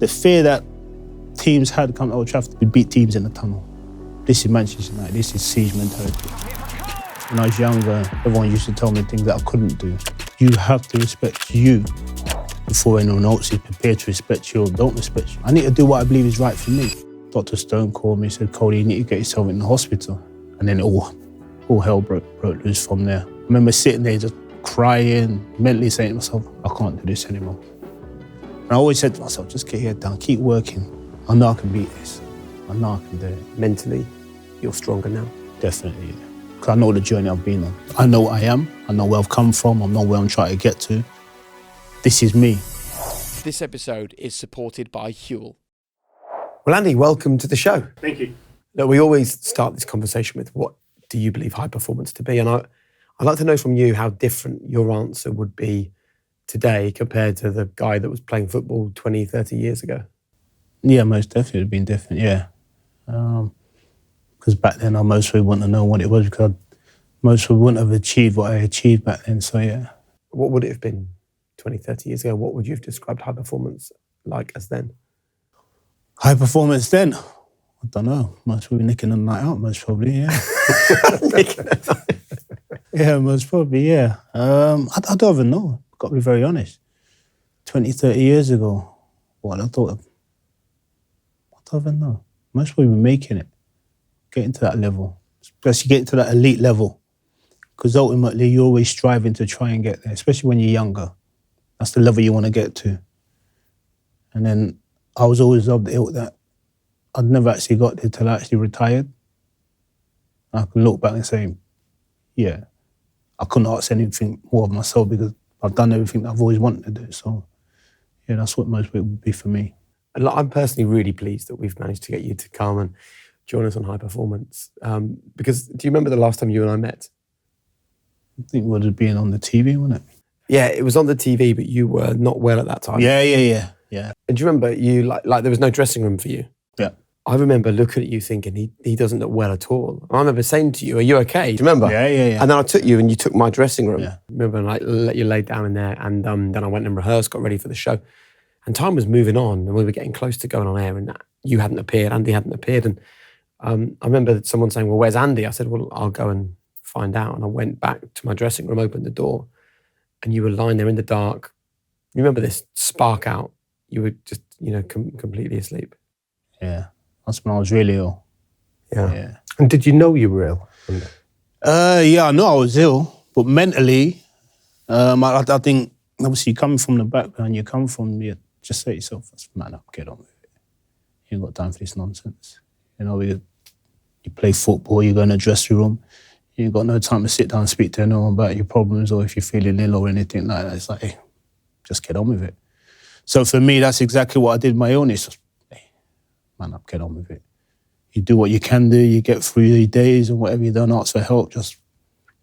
The fear that teams had come to Old Trafford to beat teams in the tunnel. This is Manchester United, this is siege mentality. When I was younger, everyone used to tell me things that I couldn't do. You have to respect you before anyone else is prepared to respect you or don't respect you. I need to do what I believe is right for me. Dr. Stone called me and said, Cody, you need to get yourself in the hospital. And then all hell broke loose from there. I remember sitting there just crying, mentally saying to myself, I can't do this anymore. And I always said to myself, just get your head down, keep working. I know I can beat this. I know I can do it. Mentally, you're stronger now? Definitely, yeah. Because I know the journey I've been on. I know what I am. I know where I've come from. I know where I'm trying to get to. This is me. This episode is supported by Huel. Well, Andy, welcome to the show. Thank you. Look, we always start this conversation with what do you believe high performance to be? And I'd like to know from you how different your answer would be today compared to the guy that was playing football 20, 30 years ago. Yeah, most definitely would have been different, yeah. Because back then I most probably wouldn't have known what it was because most probably wouldn't have achieved what I achieved back then, so yeah. What would it have been 20, 30 years ago? What would you have described high performance like as then? High performance then? I don't know. Most probably nicking a night out, most probably, yeah. Yeah, most probably, yeah. I don't even know. I've got to be very honest. 20, 30 years ago, what I thought of, I don't even know. Most probably making it, getting to that level, especially getting to that elite level. Because ultimately, you're always striving to try and get there, especially when you're younger. That's the level you want to get to. And then I was always of the ilk that I'd never actually got there till I actually retired. I can look back and say, yeah, I couldn't ask anything more of myself because I've done everything that I've always wanted to do. So, yeah, that's what most of it would be for me. And I'm personally really pleased that we've managed to get you to come and join us on High Performance. Because do you remember the last time you and I met? I think it would have been on the TV, wouldn't it? Yeah, it was on the TV, but you were not well at that time. Yeah. And do you remember you like there was no dressing room for you? Yeah. I remember looking at you thinking, he doesn't look well at all. And I remember saying to you, are you okay? Do you remember? Yeah. And then I took you and you took my dressing room. Yeah. I remember and let you lay down in there and then I went and rehearsed, got ready for the show. And time was moving on and we were getting close to going on air and you hadn't appeared, Andy hadn't appeared. And I remember someone saying, well, where's Andy? I said, well, I'll go and find out. And I went back to my dressing room, opened the door and you were lying there in the dark. You remember this spark out? You were just, completely asleep. Yeah. That's when I was really ill. Yeah. And did you know you were ill? Yeah, I know I was ill, but mentally, I think, obviously, coming from the background, you just say to yourself, man up, get on with it. You ain't got time for this nonsense. You play football, you go in the dressing room, you ain't got no time to sit down and speak to anyone about your problems or if you're feeling ill or anything like that. It's like, hey, just get on with it. So for me, that's exactly what I did with my illness. Hey, man up, get on with it. You do what you can do, you get through your days and whatever you don't ask for help, just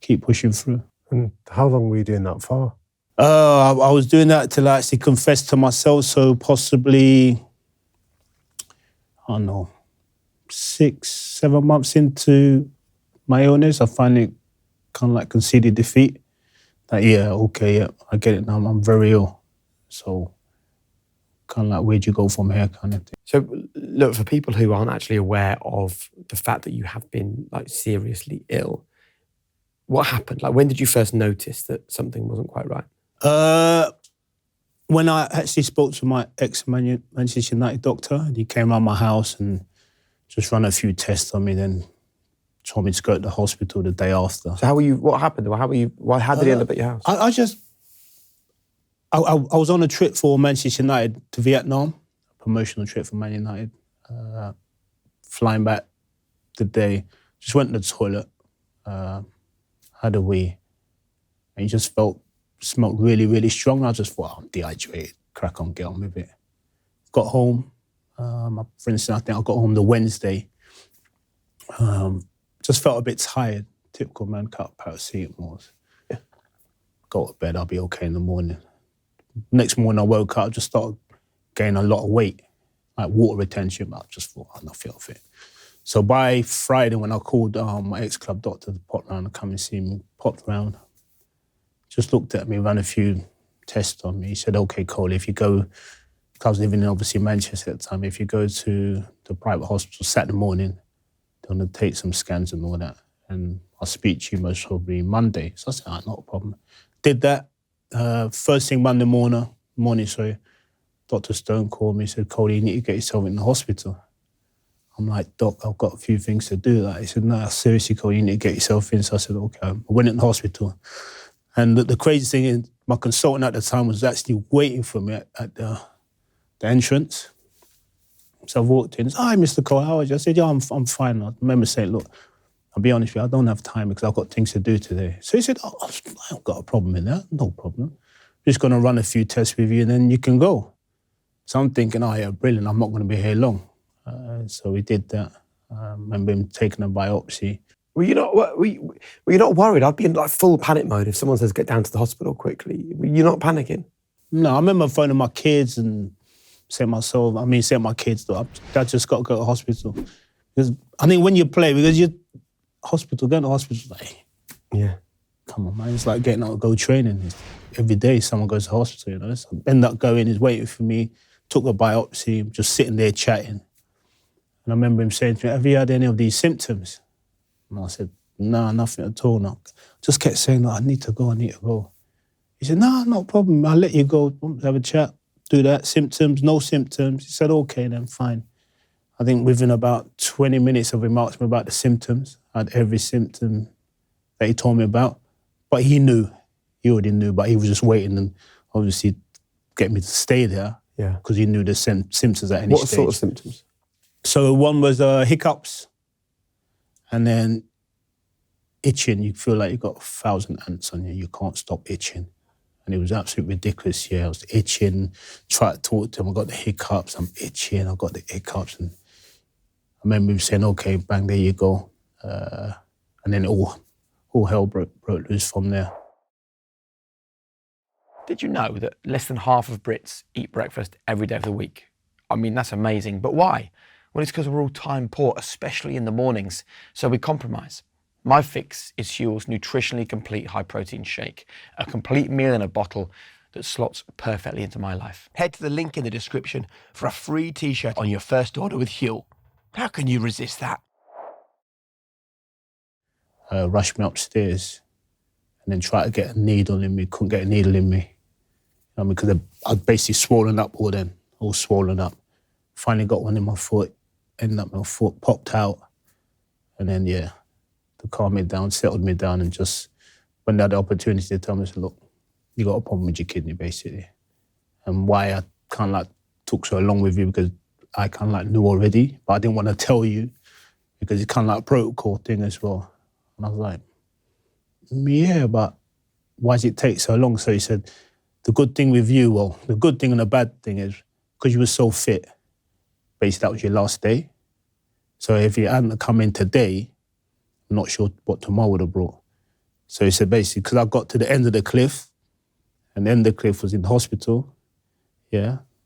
keep pushing through. And how long were you doing that for? I was doing that till I actually confessed to myself, so possibly, I don't know, 6, 7 months into my illness, I finally kind of like conceded defeat. That, I get it now, I'm very ill. So kind of like, where'd you go from here kind of thing. So look, for people who aren't actually aware of the fact that you have been like seriously ill, what happened? Like when did you first notice that something wasn't quite right? When I actually spoke to my ex-Manchester United doctor, and he came around my house and just ran a few tests on me, then told me to go to the hospital the day after. So what happened? How did he end up at your house? I was on a trip for Manchester United to Vietnam, a promotional trip for Man United. Flying back the day, just went to the toilet, had a wee, and you just smelled really, really strong. I just thought, I'm dehydrated, crack on, get on with it. Got home, for instance, I think I got home the Wednesday. Just felt a bit tired, typical man, cut up paracetamol. Yeah. Go to bed, I'll be okay in the morning. Next morning I woke up, I just started gaining a lot of weight, like water retention, but I just thought, I'm not feel fit. So by Friday when I called my ex-club doctor to pop round and come and see me, popped round, just looked at me, ran a few tests on me. He said, okay, Cole, if you go I was living in obviously Manchester at the time. If you go to the private hospital Saturday morning, they're going to take some scans and all that. And I'll speak to you most probably Monday. So I said, not a problem. Did that. First thing Monday morning, Dr. Stone called me and said, Cody, you need to get yourself in the hospital. I'm like, Doc, I've got a few things to do. He said, no, seriously, Cody, you need to get yourself in. So I said, okay. I went in the hospital. And the crazy thing is, my consultant at the time was actually waiting for me at the entrance. So I walked in. Hi, Mr. Cole, how are you? I said, yeah, I'm fine. I remember saying, look, I'll be honest with you, I don't have time because I've got things to do today. So he said, I haven't got a problem in that. No problem. Just going to run a few tests with you and then you can go. So I'm thinking, oh, yeah, brilliant. I'm not going to be here long. So we did that. I remember him taking a biopsy. Were you not worried? I'd be in like full panic mode if someone says get down to the hospital quickly. Were you not panicking? No, I remember phoning my kids and saying my kids, Dad just got to go to hospital. Because I think when you play, because going to hospital, like, yeah, come on, man, it's like getting out to go training. Every day someone goes to hospital, you know. So I end up going, he's waiting for me, took a biopsy, just sitting there chatting. And I remember him saying to me, have you had any of these symptoms? And I said, no, nothing at all. No. Just kept saying, I need to go. He said, no, not a problem. I'll let you go, have a chat, do that. Symptoms, no symptoms. He said, okay, then fine. I think within about 20 minutes of him asking me about the symptoms, I had every symptom that he told me about. But he knew, he already knew, but he was just waiting and obviously get me to stay there. Yeah. Because he knew the symptoms at any stage. What sort of symptoms? So one was hiccups, and then itching. You feel like you've got 1,000 ants on you. You can't stop itching. And it was absolutely ridiculous. Yeah, I was itching, tried to talk to him. I got the hiccups. I'm itching. I got the hiccups. And I remember him saying, okay, bang, there you go. And then all hell broke loose from there. Did you know that less than half of Brits eat breakfast every day of the week? I mean, that's amazing. But why? Well, it's because we're all time poor, especially in the mornings. So we compromise. My fix is Huel's nutritionally complete high-protein shake, a complete meal in a bottle that slots perfectly into my life. Head to the link in the description for a free t-shirt on your first order with Huel. How can you resist that? Rushed me upstairs and then tried to get a needle in me. Couldn't get a needle in me. Because I'd basically swollen up all swollen up. Finally got one in my foot, ended up my foot popped out. And then, to calm me down, settled me down, and just when they had the opportunity to tell me, said, look, you got a problem with your kidney, basically. And why I kind of like took so long with you, because I kind of like knew already, but I didn't want to tell you because it's kind of like a protocol thing as well. And I was like, yeah, but why does it take so long? So he said, the good thing with you, the good thing and the bad thing is because you were so fit, basically that was your last day. So if you hadn't come in today, I'm not sure what tomorrow would have brought. So he said basically, because I got to the end of the cliff, and the end of the cliff was in the hospital,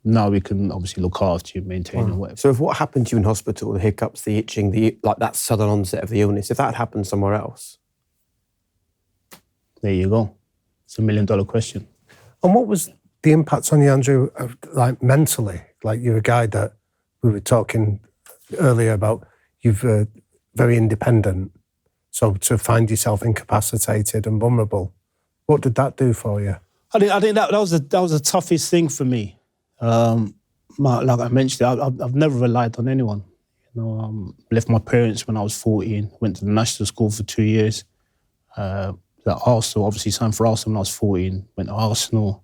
now we can obviously look after you, maintain and whatever. So if what happened to you in hospital, the hiccups, the itching, like that sudden onset of the illness, if that had happened somewhere else? There you go. It's $1 million question. And what was the impact on you, Andrew, like mentally? Like you're a guy that we were talking earlier about, you're very independent. So to find yourself incapacitated and vulnerable, what did that do for you? I think that was the toughest thing for me. Like I mentioned, I've never relied on anyone. Left my parents when I was 14, went to the national school for 2 years. Arsenal, obviously signed for Arsenal when I was 14, went to Arsenal.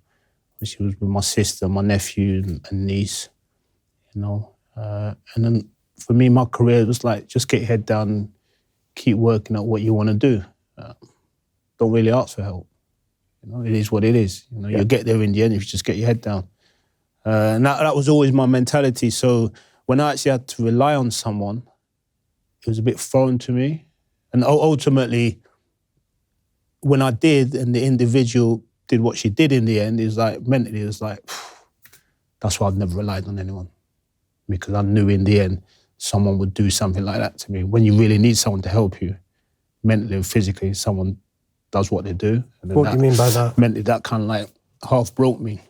She was with my sister, my nephew and niece, And then for me, my career was like, just get your head down and keep working at what you want to do. Don't really ask for help. It is what it is. You'll get there in the end if you just get your head down. And that was always my mentality. So when I actually had to rely on someone, it was a bit foreign to me. And ultimately, when I did, and the individual did what she did in the end, it was like, mentally, it was like, that's why I've never relied on anyone. Because I knew in the end, someone would do something like that to me. When you really need someone to help you, mentally and physically, someone does what they do. And what do you mean by that? Mentally, that kind of like half broke me.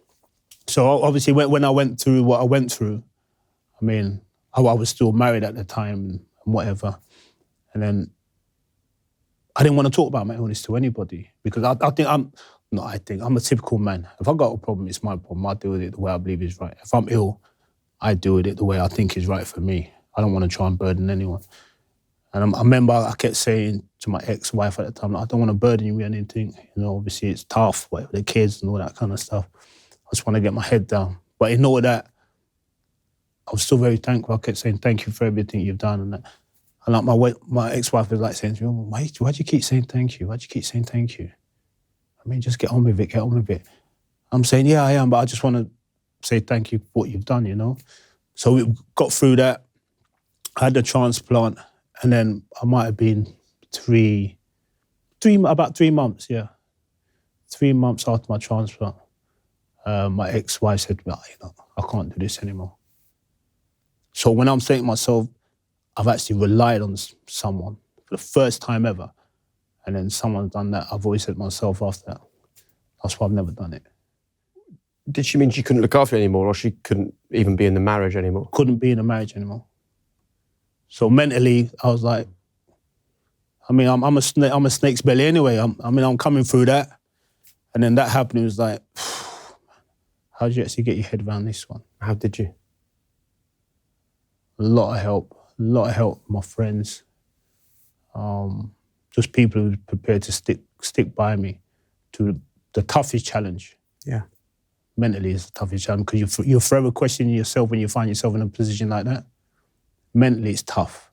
So obviously when I went through what I went through, I mean, I was still married at the time and whatever. And then I didn't want to talk about my illness to anybody because I think I'm a typical man. If I got a problem, it's my problem. I deal with it the way I believe is right. If I'm ill, I deal with it the way I think is right for me. I don't want to try and burden anyone. And I remember I kept saying to my ex-wife at the time, I don't want to burden you with anything. You know, obviously it's tough, whatever, the kids and all that kind of stuff. I just want to get my head down. But in all that, I was still very thankful. I kept saying, thank you for everything you've done and that. And like my ex-wife was like saying to me, why do you keep saying thank you? Why do you keep saying thank you? I mean, just get on with it. I'm saying, yeah, I am, but I just want to say thank you for what you've done, you know? So we got through that. I had the transplant, and then I might have been about 3 months, yeah. 3 months after my transplant, my ex-wife said to me, I can't do this anymore. So when I'm saying to myself, I've actually relied on someone for the first time ever, and then someone's done that, I've always said to myself after that, that's why I've never done it. Did she mean she couldn't look after you anymore, or she couldn't even be in the marriage anymore? Couldn't be in a marriage anymore. So mentally, I was like, I mean, I'm a snake's belly anyway. I'm coming through that. And then that happened, it was like, how did you actually get your head around this one? How did you? A lot of help, my friends. Just people who were prepared to stick by me to the toughest challenge. Yeah. Mentally, it's the toughest challenge because you're forever questioning yourself when you find yourself in a position like that. Mentally, it's tough.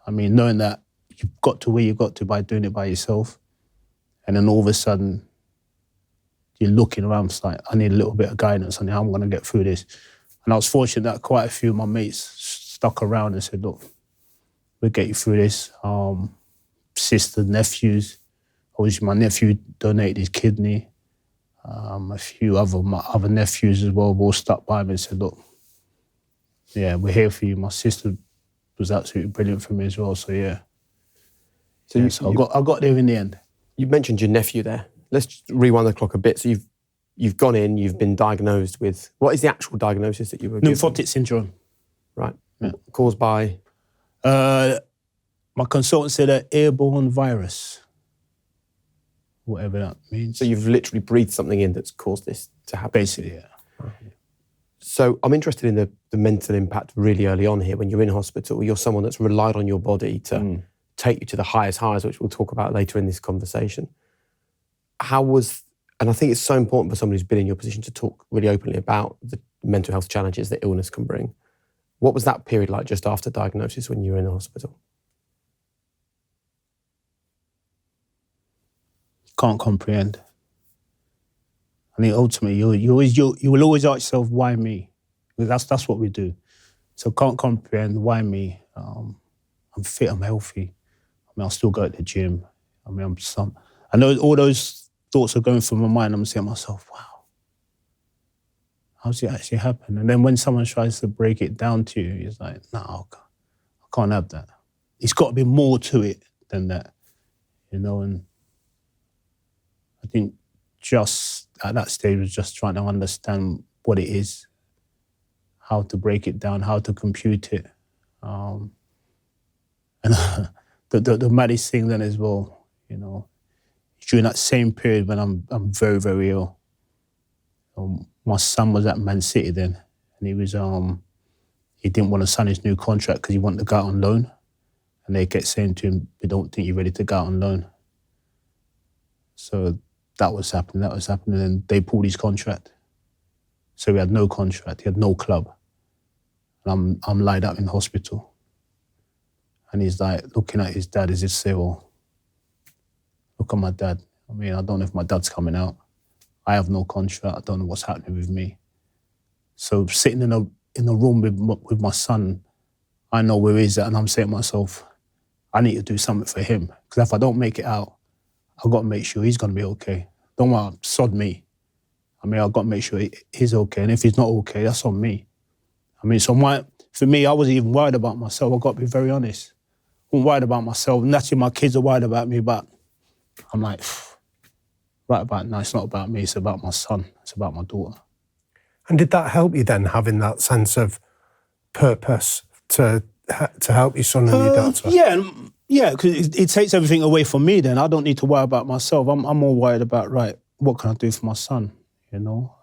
I mean, knowing that you've got to where you got to by doing it by yourself, and then all of a sudden, you're looking around, it's like, I need a little bit of guidance on how I'm going to get through this. And I was fortunate that quite a few of my mates stuck around and said, look, we'll get you through this. Sisters, nephews. Obviously, my nephew donated his kidney. A few my other nephews as well all stuck by me and said, look, yeah, we're here for you. My sister was absolutely brilliant for me as well, so yeah. So I got there in the end. You mentioned your nephew there. Let's just rewind the clock a bit. So you've gone in, you've been diagnosed with, what is the actual diagnosis that you were given? Lymphotic syndrome. Right. Yeah. Caused by? My consultant said an airborne virus, whatever that means. So you've literally breathed something in that's caused this to happen? Basically, yeah. Right. So I'm interested in the mental impact really early on here. When you're in hospital, you're someone that's relied on your body to take you to the highest highs, which we'll talk about later in this conversation. And I think it's so important for someone who's been in your position to talk really openly about the mental health challenges that illness can bring. What was that period like just after diagnosis when you were in the hospital? Can't comprehend. I mean, ultimately, you will always ask yourself, why me? Because that's what we do. So can't comprehend, why me? I'm fit, I'm healthy. I mean, I'll still go to the gym. I mean, I know all those thoughts are going through my mind. I'm saying to myself, wow, how's it actually happen? And then when someone tries to break it down to you, it's like, no, I can't have that. It's got to be more to it than that, you know? And I think just at that stage was just trying to understand what it is, how to break it down, how to compute it. And the maddest thing then as well, you know, during that same period when I'm very, very ill. My son was at Man City then, and he didn't want to sign his new contract because he wanted to go out on loan. And they kept saying to him, we don't think you're ready to go out on loan. So that was happening, and they pulled his contract. So he had no contract, he had no club. And I'm laid up in hospital. And he's like looking at his dad as if say, well, look at my dad. I mean, I don't know if my dad's coming out. I have no contract, I don't know what's happening with me. So sitting in a room with my son, I know where he's at, and I'm saying to myself, I need to do something for him. Because if I don't make it out, I've got to make sure he's going to be okay. Don't want to sod me. I mean, I've got to make sure he's okay. And if he's not okay, that's on me. I mean, so for me, I wasn't even worried about myself. I've got to be very honest. I wasn't worried about myself. Naturally, my kids are worried about me, but I'm like, right about now, it's not about me. It's about my son. It's about my daughter. And did that help you then, having that sense of purpose to help your son and your daughter? Yeah, because it takes everything away from me then. I don't need to worry about myself. I'm more worried about, right, what can I do for my son, you know?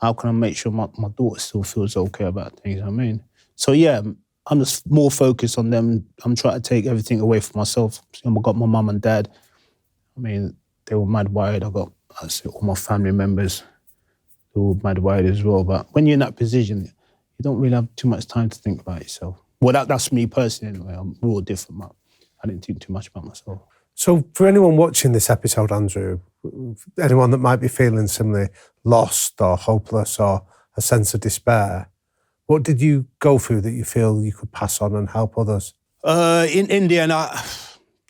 How can I make sure my daughter still feels okay about things, I mean? So yeah, I'm just more focused on them. I'm trying to take everything away from myself. I've got my mum and dad. I mean, they were mad worried. All my family members, they were mad worried as well. But when you're in that position, you don't really have too much time to think about yourself. Well, that's me personally anyway. We're all different, but I didn't think too much about myself. So for anyone watching this episode, Andrew, anyone that might be feeling similarly lost or hopeless or a sense of despair, what did you go through that you feel you could pass on and help others? In India,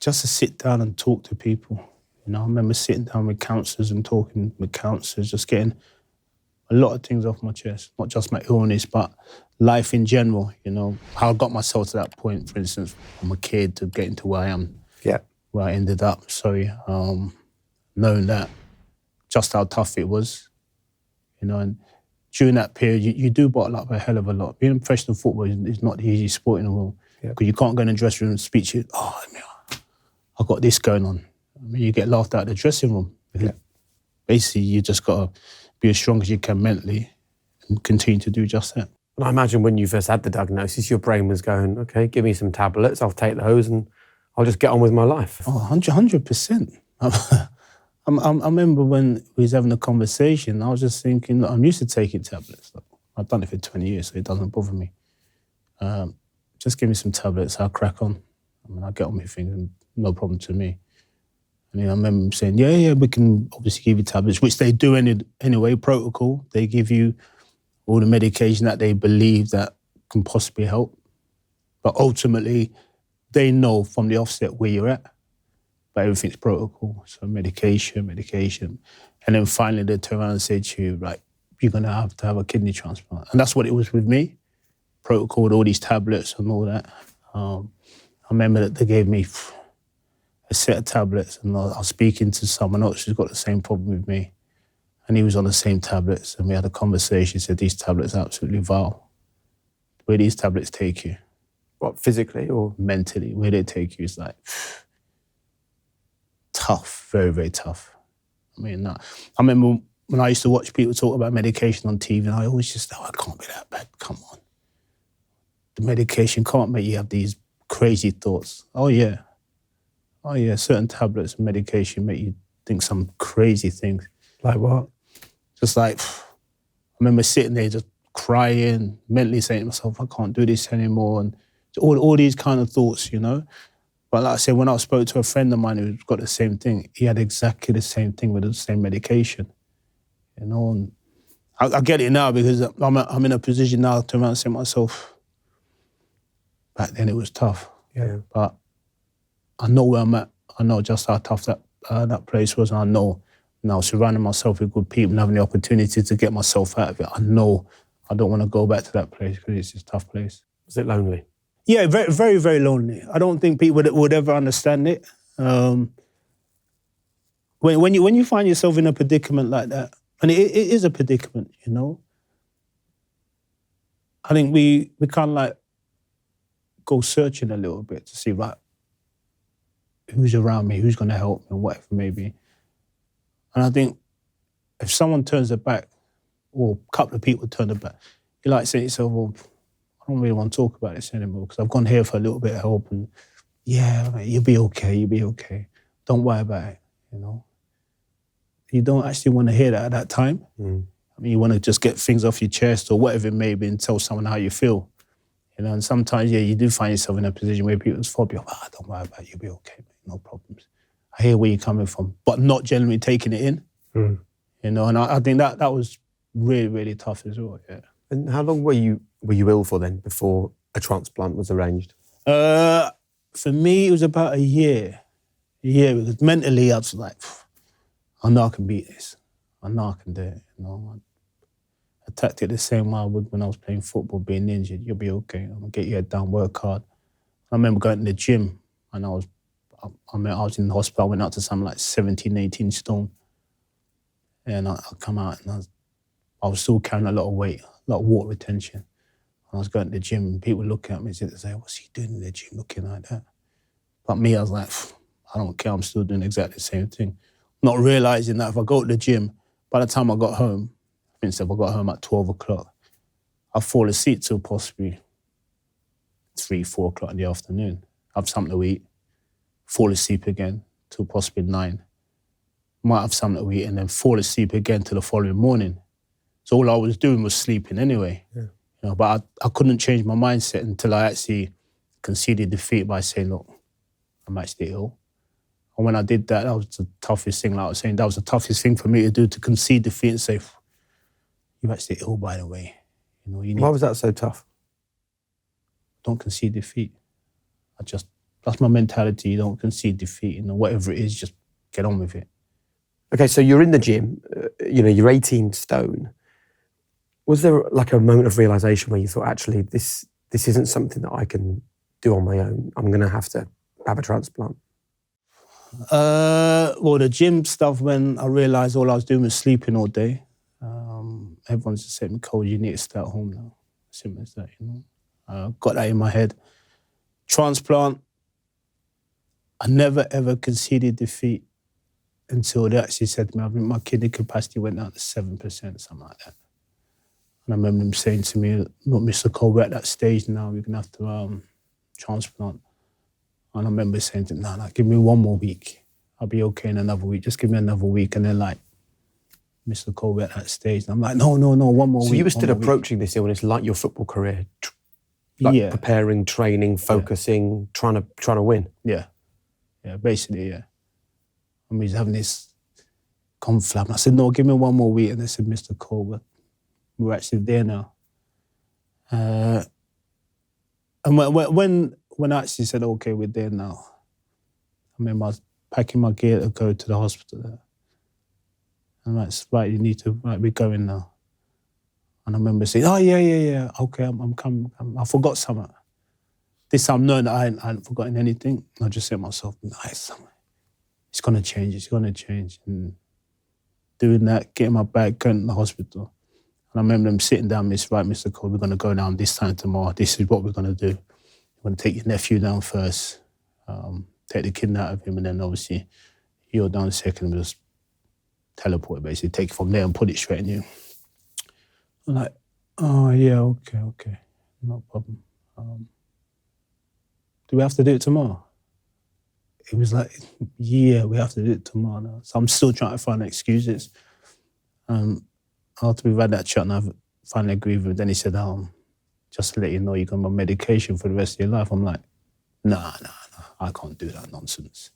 just to sit down and talk to people. You know, I remember sitting down with counsellors and talking with counsellors, just getting a lot of things off my chest, not just my illness, but life in general, you know, how I got myself to that point, for instance, from a kid to getting to where I am, where I ended up, knowing that, just how tough it was, you know, and during that period, you do bottle up a hell of a lot. Being a professional footballer is not the easiest sport in the world, because you can't go in the dressing room and speak to you, I've got this going on. I mean, you get laughed out of the dressing room. Basically, you just got to be as strong as you can mentally and continue to do just that. And I imagine when you first had the diagnosis, your brain was going, okay, give me some tablets, I'll take those and I'll just get on with my life. Oh, 100%. I remember when we was having a conversation, I was just thinking, look, I'm used to taking tablets. Look, I've done it for 20 years, so it doesn't bother me. Just give me some tablets, I'll crack on. I mean, I'll get on with things, and no problem to me. I mean, I remember saying, yeah, we can obviously give you tablets, which they do anyway, protocol. They give you all the medication that they believe that can possibly help. But ultimately, they know from the offset where you're at. But everything's protocol, so medication. And then finally they turn around and say to you, right, you're going to have a kidney transplant. And that's what it was with me. Protocol with all these tablets and all that. I remember that they gave me a set of tablets, and I was speaking to someone else who's got the same problem with me. And he was on the same tablets, and we had a conversation. He said, these tablets are absolutely vile. Where these tablets take you. What, physically or? Mentally, where they take you is like tough, very, very tough. I mean, I remember when I used to watch people talk about medication on TV, and I always just thought, it can't be that bad, come on. The medication can't make you have these crazy thoughts. Oh yeah, certain tablets and medication make you think some crazy things. Like what? Just like, I remember sitting there just crying, mentally saying to myself, I can't do this anymore, and all these kind of thoughts, you know. But like I said, when I spoke to a friend of mine who's got the same thing, he had exactly the same thing with the same medication, you know. And I get it now because I'm in a position now to turn around and say to myself, back then it was tough. Yeah. But I know where I'm at. I know just how tough that place was, and I know now surrounding myself with good people and having the opportunity to get myself out of it. I know I don't want to go back to that place because it's just a tough place. Was it lonely? Yeah, very, very, very lonely. I don't think people would ever understand it. When you find yourself in a predicament like that, and it is a predicament, you know. I think we kind of like go searching a little bit to see, right, who's around me, who's going to help me, and whatever it may be. And I think if someone turns their back, or a couple of people turn their back, you like say to yourself, well, I don't really want to talk about this anymore because I've gone here for a little bit of help, and yeah, mate, you'll be okay. Don't worry about it, you know. You don't actually want to hear that at that time. Mm. I mean, you want to just get things off your chest or whatever it may be and tell someone how you feel. You know, and sometimes, yeah, you do find yourself in a position where people just fob you, don't worry about it, you'll be okay, mate, no problems. I hear where you're coming from, but not generally taking it in. Mm. You know, and I think that was really, really tough as well, yeah. And how long were you ill for then before a transplant was arranged? For me, it was about a year. Because mentally I was like, I know I can beat this. I know I can do it, you know. I attacked it the same way I would when I was playing football, being injured. You'll be okay. I'm going to get your head down, work hard. I remember going to the gym and I was in the hospital. I went out to something like 17, 18 stone. And I come out and I was still carrying a lot of weight, a lot of water retention. I was going to the gym and people looking at me and say, what's he doing in the gym looking like that? But me, I was like, I don't care, I'm still doing exactly the same thing. Not realising that if I go to the gym, by the time I got home, for instance, if I got home at 12 o'clock, I'll fall asleep till possibly 3, 4 o'clock in the afternoon. Have something to eat, fall asleep again till possibly 9. Might have something to eat and then fall asleep again till the following morning. So all I was doing was sleeping anyway. Yeah. You know, but I couldn't change my mindset until I actually conceded defeat by saying, look, I'm actually ill. And when I did that, that was the toughest thing. Like I was saying, that was the toughest thing for me to do, to concede defeat and say, you're actually ill, by the way. You know, you need. Why was that so tough? Don't concede defeat. That's my mentality. You don't concede defeat. You know, whatever it is, just get on with it. Okay, so you're in the gym, you're 18 stone. Was there like a moment of realisation where you thought, actually, this isn't something that I can do on my own? I'm going to have a transplant? Well, the gym stuff, when I realised all I was doing was sleeping all day, everyone's just saying, Cole, you need to stay at home now. Simple as that, you know. Got that in my head. Transplant, I never ever conceded defeat until they actually said to me, I think my kidney capacity went down to 7%, something like that. And I remember them saying to me, look, Mr. Cole, we're at that stage now, we're going to have to transplant. And I remember saying to them, no, give me 1 more week. I'll be okay in another week. Just give me another week. And they're like, Mr. Cole, we're at that stage. And I'm like, no, 1 more week. So you were still approaching this illness like your football career? Like preparing, training, focusing, trying to win? Yeah, basically, yeah. I mean, he's having this conflab. And I said, no, give me 1 more week. And they said, Mr. Cole, we're actually there now. And when I actually said, okay, we're there now, I remember I was packing my gear to go to the hospital there. And I'm like, right, you need to, right, we're going now. And I remember saying, oh, yeah, okay, I'm coming. I forgot something. This time, knowing that I hadn't forgotten anything, I just said to myself, nice, it's going to change. And doing that, getting my bag, going to the hospital. And I remember them sitting down, right, Mr. Cole, we're going to go down this time tomorrow. This is what we're going to do. We're going to take your nephew down first, take the kidney out of him, and then obviously you're down second, we'll just teleport, basically, take it from there and put it straight in you. I'm like, oh, yeah, okay, no problem. Do we have to do it tomorrow? It was like, yeah, we have to do it tomorrow now. So I'm still trying to find excuses. After we've had that chat and I've finally agreed with him, then he said, just to let you know, you're on medication for the rest of your life. I'm like, nah, I can't do that nonsense.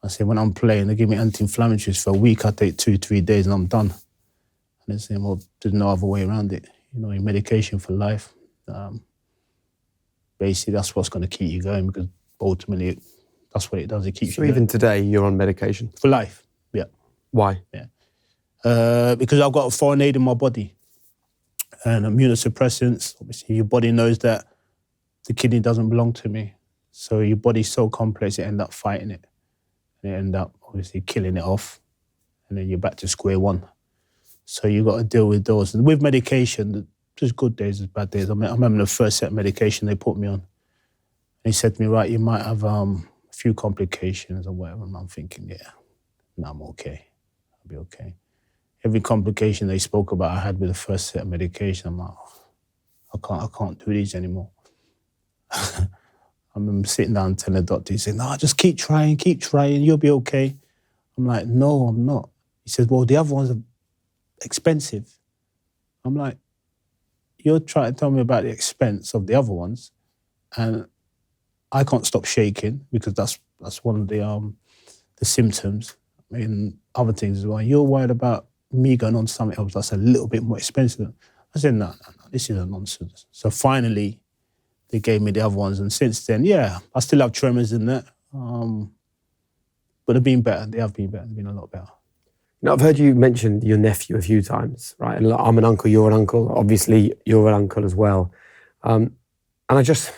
I said, when I'm playing, they give me anti-inflammatories for a week, I take 2-3 days and I'm done. And they say, well, there's no other way around it. You know, your medication for life. Basically, that's what's going to keep you going, because ultimately, that's what it does. It keeps you going. So even today, you're on medication? For life, yeah. Why? Yeah. Because I've got a foreign aid in my body. And immunosuppressants, obviously, your body knows that the kidney doesn't belong to me. So your body's so complex, it ends up fighting it. And it ends up, obviously, killing it off. And then you're back to square one. So you got to deal with those. And with medication, there's good days, there's bad days. I remember the first set of medication they put me on. And he said to me, right, you might have a few complications or whatever. And I'm thinking, yeah, no, I'm okay. I'll be okay. Every complication they spoke about I had with the first set of medication, I'm like, I can't do these anymore. I remember sitting down and telling the doctor, he said, no, just keep trying, you'll be okay. I'm like, no, I'm not. He said, well, the other ones are expensive. I'm like, you're trying to tell me about the expense of the other ones, and I can't stop shaking, because that's one of the symptoms. I mean, other things as well. You're worried about me going on something else that's a little bit more expensive. I said, no, this is a nonsense. So finally, they gave me the other ones, and since then, yeah, I still have tremors in that, but they've been better. They have been better. They've been a lot better. Now, I've heard you mention your nephew a few times, right? And I'm an uncle, you're an uncle. Obviously, you're an uncle as well. And I suppose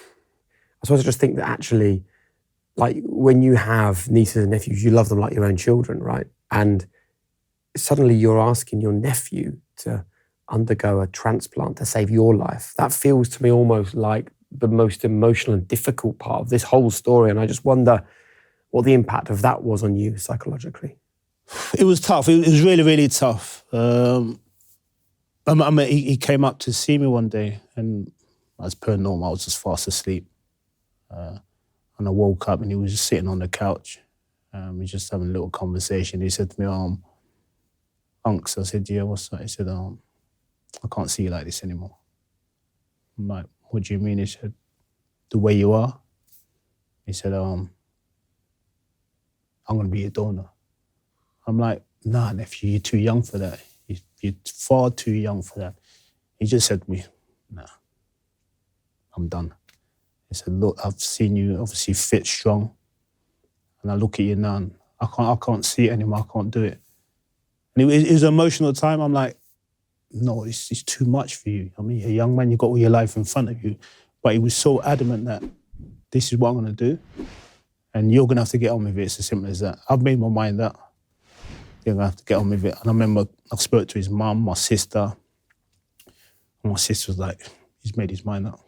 I just think that actually, like, when you have nieces and nephews, you love them like your own children, right? And suddenly you're asking your nephew to undergo a transplant to save your life. That feels to me almost like the most emotional and difficult part of this whole story. And I just wonder what the impact of that was on you psychologically. It was tough. It was really, really tough. He came up to see me one day, and as per normal, I was just fast asleep. And I woke up and he was just sitting on the couch. We were just having a little conversation. He said to me, Unks. I said, yeah, what's that? He said, I can't see you like this anymore. I'm like, what do you mean? He said, the way you are. He said, I'm going to be your donor. I'm like, nah, nephew, you're too young for that. You're far too young for that. He just said to me, nah, I'm done. He said, look, I've seen you obviously fit, strong, and I look at you now and I can't see it anymore, I can't do it. And it was an emotional time. I'm like, no, it's too much for you. I mean, you're a young man, you've got all your life in front of you. But he was so adamant that this is what I'm going to do, and you're going to have to get on with it. It's as simple as that. I've made my mind up. You're going to have to get on with it. And I remember I spoke to his mum, my sister, and my sister was like, he's made his mind up.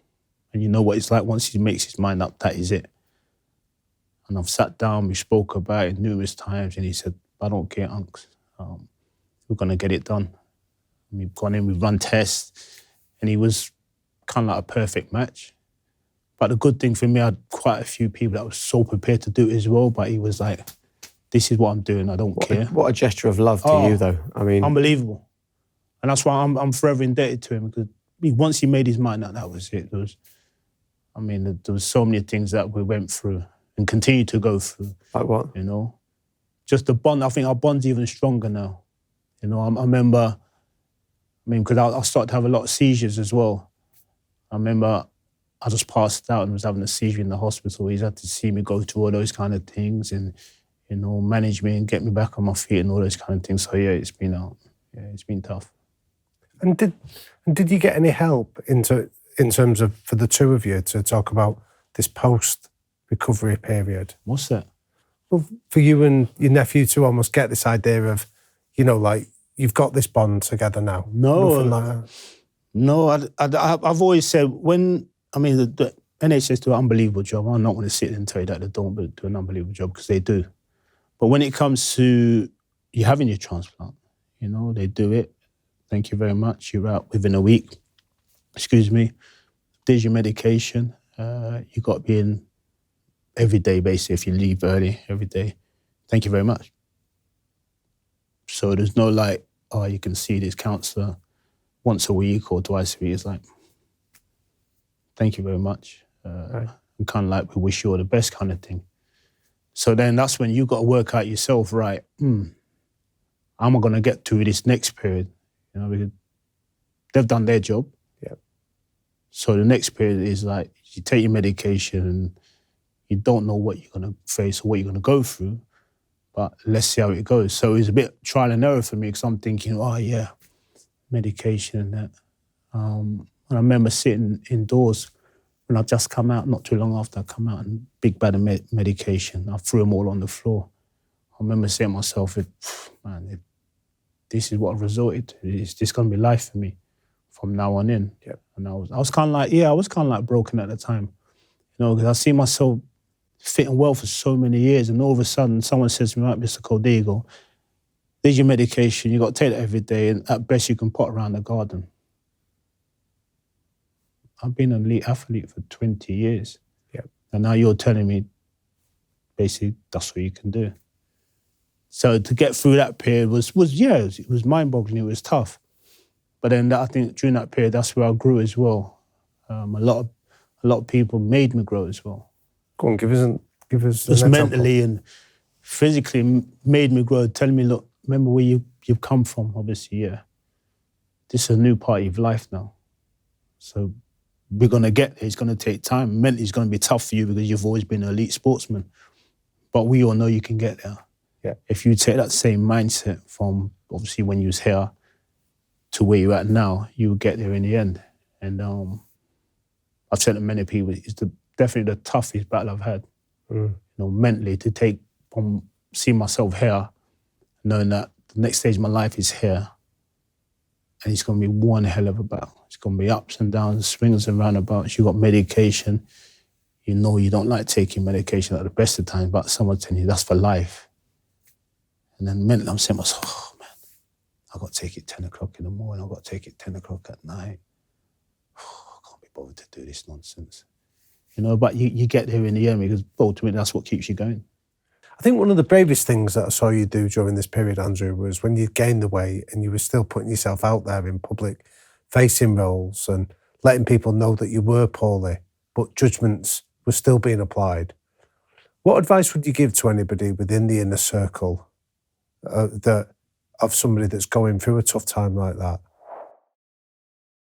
And you know what it's like, once he makes his mind up, that is it. And I've sat down, we spoke about it numerous times, and he said, I don't care, Unks. We're going to get it done. And we've gone in, we've run tests, and he was kind of like a perfect match. But the good thing for me, I had quite a few people that were so prepared to do it as well, but he was like, this is what I'm doing, I don't care. What a gesture of love to you, though. I mean, unbelievable. And that's why I'm forever indebted to him, because once he made his mind up, that was it. There was so many things that we went through and continue to go through. Like what? You know, just the bond. I think our bond's even stronger now. You know, I remember, because I started to have a lot of seizures as well. I remember I just passed out and was having a seizure in the hospital. He's had to see me go through all those kind of things and, you know, manage me and get me back on my feet and all those kind of things. So yeah, it's been tough. And did you get any help in terms of, for the two of you, to talk about this post-recovery period? What's that? Well, for you and your nephew to almost get this idea of, you know, like, you've got this bond together now. Nothing like that. No, I've always said, the NHS do an unbelievable job. I'm not going to sit and tell you that they don't, but do an unbelievable job, because they do. But when it comes to you having your transplant, you know, they do it. Thank you very much. You're out within a week. Excuse me. There's your medication. You got to be in every day, basically, if you leave early, every day. Thank you very much. So there's no like, oh, you can see this counsellor once a week or twice a week. It's like, thank you very much. Right. And kind of like, we wish you all the best kind of thing. So then that's when you got to work out yourself, right? How am I going to get through this next period? You know, because they've done their job. Yeah. So the next period is like, you take your medication and you don't know what you're going to face or what you're going to go through, but let's see how it goes. So it's a bit trial and error for me, because I'm thinking, oh yeah, medication and that. And I remember sitting indoors when I just come out, not too long after I come out, and big bag of medication. I threw them all on the floor. I remember saying to myself, this is what I've resorted to. Is this going to be life for me from now on in? Yep. And I was kind of like broken at the time, you know, because I see myself fitting well for so many years, and all of a sudden someone says to me, right, Mr. Cole, there you go. There's your medication. You got to take it every day, and at best you can pot around the garden. I've been an elite athlete for 20 years. Yep. And now you're telling me basically that's what you can do. So to get through that period was mind-boggling. It was tough. But then I think during that period, that's where I grew as well. A lot of people made me grow as well. Go on, give us just mentally and physically made me grow, telling me, look, remember where you've come from, obviously, yeah. This is a new part of life now. So we're going to get there. It's going to take time. Mentally, it's going to be tough for you because you've always been an elite sportsman. But we all know you can get there. Yeah. If you take that same mindset from, obviously, when you was here to where you're at now, you will get there in the end. And I've said to many people, it's definitely the toughest battle I've had. You know, mentally, to take from seeing myself here, knowing that the next stage of my life is here, and it's going to be one hell of a battle. It's going to be ups and downs, swings and roundabouts. You got medication. You know you don't like taking medication at the best of times, but someone telling you that's for life. And then mentally I'm saying to myself, oh man, I've got to take it 10 o'clock in the morning. I've got to take it 10 o'clock at night. Oh, I can't be bothered to do this nonsense. You know, but you get there in the end because ultimately that's what keeps you going. I think one of the bravest things that I saw you do during this period, Andrew, was when you gained the weight and you were still putting yourself out there in public, facing roles and letting people know that you were poorly, but judgments were still being applied. What advice would you give to anybody within the inner circle of somebody that's going through a tough time like that?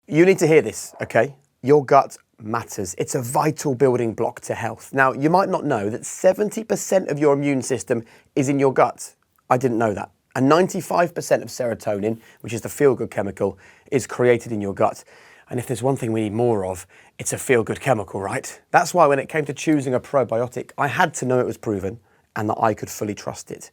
You need to hear this, okay? Your gut matters. It's a vital building block to health. Now, you might not know that 70% of your immune system is in your gut. I didn't know that. And 95% of serotonin, which is the feel-good chemical, is created in your gut. And if there's one thing we need more of, it's a feel-good chemical, right? That's why when it came to choosing a probiotic, I had to know it was proven and that I could fully trust it.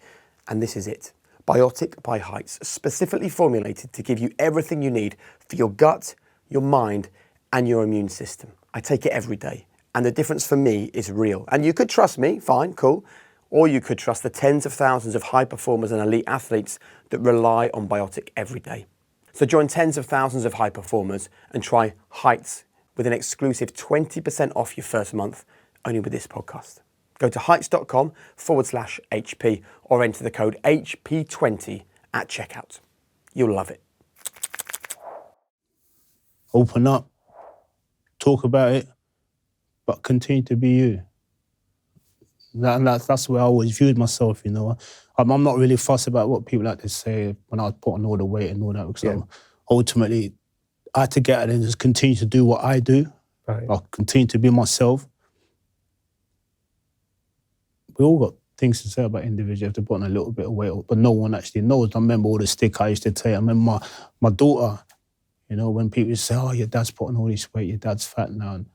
And this is it. Biotic by Heights, specifically formulated to give you everything you need for your gut, your mind, and your immune system. I take it every day, and the difference for me is real. And you could trust me, fine, cool, or you could trust the tens of thousands of high performers and elite athletes that rely on Biotic every day. So join tens of thousands of high performers and try Heights with an exclusive 20% off your first month, only with this podcast. Go to heights.com/HP or enter the code HP20 at checkout. You'll love it. Open up, talk about it, but continue to be you. That's the way I always viewed myself, you know. I'm not really fussed about what people like to say when I was putting all the weight and all that, because ultimately I had to get it and just continue to do what I do. Right. I'll continue to be myself. We all got things to say about individuals if they're putting a little bit of weight, but no one actually knows. I remember all the stick I used to take. I remember my daughter, you know, when people say, oh, your dad's putting all this weight, your dad's fat now. And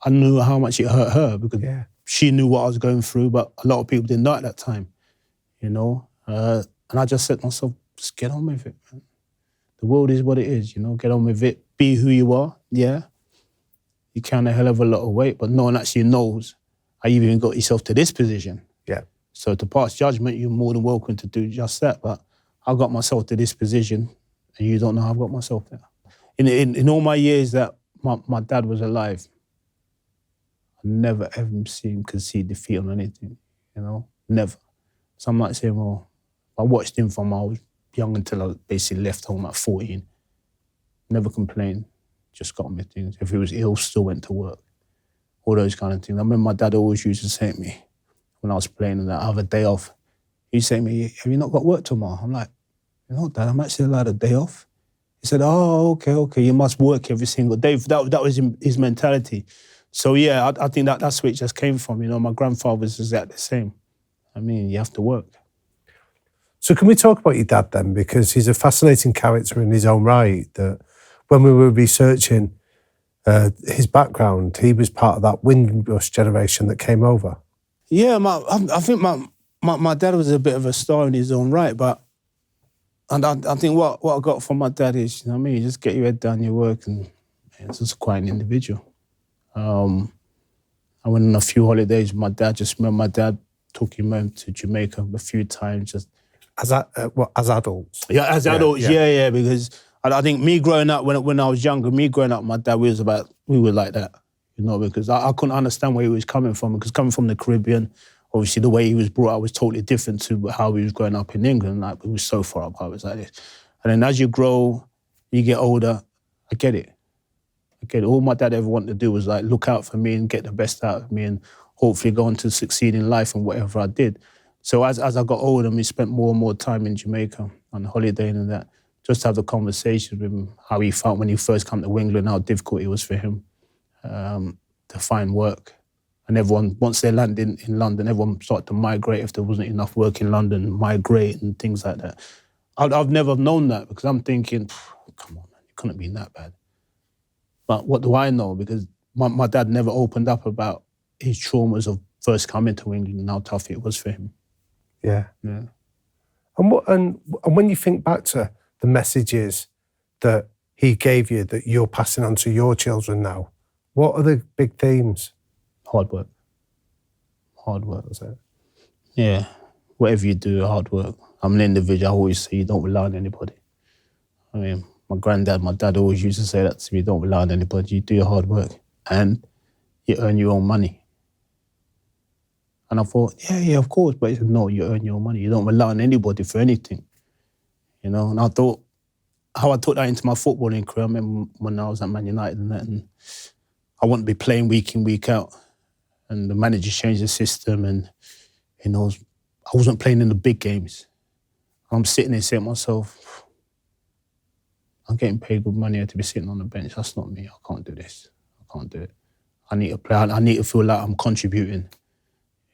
I knew how much it hurt her because she knew what I was going through, but a lot of people didn't know at that time, you know. And I just said to myself, just get on with it, man. The world is what it is, you know, get on with it. Be who you are, yeah. You carry a hell of a lot of weight, but no one actually knows how you even got yourself to this position. Yeah. So to pass judgment, you're more than welcome to do just that. But I got myself to this position, and you don't know how I got myself there. In all my years that my dad was alive, I never ever seen him concede defeat on anything, you know, never. So I'm not saying, well, I watched him from I was young until I basically left home at 14. Never complained, just got on with things. If he was ill, still went to work. All those kind of things. I remember my dad always used to say to me, when I was playing and that, I have a day off. He'd say to me, have you not got work tomorrow? I'm like, you know, Dad, I'm actually allowed a day off. He said, oh, okay, you must work every single day. That was his mentality. So yeah, I think that's where it just came from. You know, my grandfather's exactly the same. I mean, you have to work. So can we talk about your dad then? Because he's a fascinating character in his own right. That when we were researching his background, he was part of that Windrush generation that came over. Yeah, I think my dad was a bit of a star in his own right, but I think what I got from my dad is, you know what I mean, you just get your head down, your work, and it's just quite an individual. I went on a few holidays with my dad. Just remember my dad took him to Jamaica a few times. Just as adults. Yeah, as adults. Yeah. Because I think me growing up when I was younger, my dad we were like that, you know, because I couldn't understand where he was coming from. Because coming from the Caribbean, obviously the way he was brought up was totally different to how he was growing up in England. Like it was so far apart. It was like this. And then as you grow, you get older. I get it. All my dad ever wanted to do was like look out for me and get the best out of me and hopefully go on to succeed in life and whatever I did. So as I got older, we spent more and more time in Jamaica on holiday and that, just to have the conversations with him, how he felt when he first came to England, how difficult it was for him to find work. And everyone, once they landed in London, everyone started to migrate if there wasn't enough work in London, migrate and things like that. I've never known that because I'm thinking, come on, man, it couldn't be that bad. But what do I know? Because my dad never opened up about his traumas of first coming to England and how tough it was for him. Yeah. Yeah. And when you think back to the messages that he gave you that you're passing on to your children now? What are the big themes? Hard work. Hard work, that's it. Yeah, whatever you do, hard work. I'm an individual, I always say you don't rely on anybody. I mean, my granddad, my dad always used to say that to me, don't rely on anybody, you do your hard work and you earn your own money. And I thought, yeah, of course, but he said, no, you earn your own money, you don't rely on anybody for anything. You know, and I thought, how I took that into my footballing career, I remember when I was at Man United and that, and I wanted to be playing week in, week out. And the manager changed the system and, you know, I wasn't playing in the big games. I'm sitting there saying to myself, I'm getting paid good money to be sitting on the bench. That's not me. I can't do this. I can't do it. I need to play. I need to feel like I'm contributing.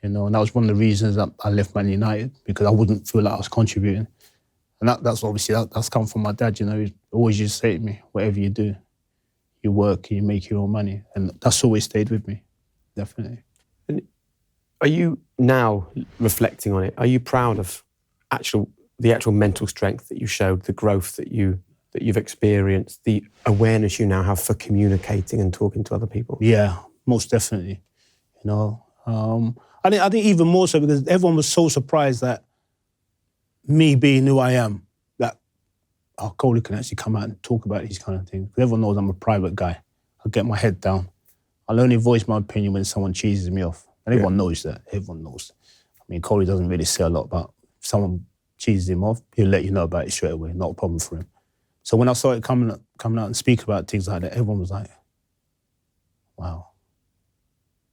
You know, and that was one of the reasons that I left Man United, because I wouldn't feel like I was contributing. And that's obviously, that's come from my dad, you know. He always used to say to me, whatever you do, you work and you make your own money. And that's always stayed with me, definitely. And are you now, reflecting on it, are you proud of the actual mental strength that you showed, the growth that you've experienced, the awareness you now have for communicating and talking to other people? Yeah, most definitely. You know, I think even more so because everyone was so surprised that me being who I am, that Coley can actually come out and talk about these kind of things. Everyone knows I'm a private guy. I get my head down. I'll only voice my opinion when someone cheeses me off. And everyone knows that. Everyone knows. I mean, Coley doesn't really say a lot, but if someone cheeses him off, he'll let you know about it straight away. Not a problem for him. So when I started coming out and speak about things like that, everyone was like, wow,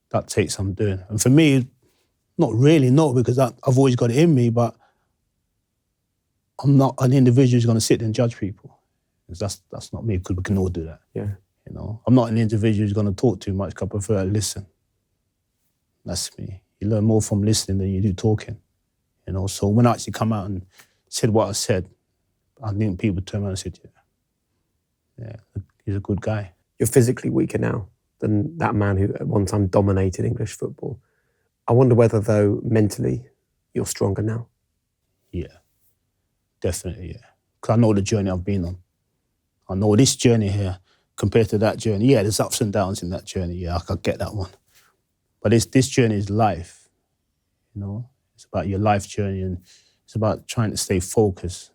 that takes some doing. And for me, not really, no, because I've always got it in me, but I'm not an individual who's going to sit there and judge people. That's not me, because we can all do that. Yeah. You know, I'm not an individual who's going to talk too much, because I prefer to listen. That's me. You learn more from listening than you do talking. You know, so when I actually come out and said what I said, I think people turn around and said, yeah, he's a good guy. You're physically weaker now than that man who at one time dominated English football. I wonder whether, though, mentally, you're stronger now. Yeah, definitely, yeah. Because I know the journey I've been on. I know this journey here compared to that journey. Yeah, there's ups and downs in that journey. Yeah, I could get that one. But this journey is life, you know? It's about your life journey, and it's about trying to stay focused,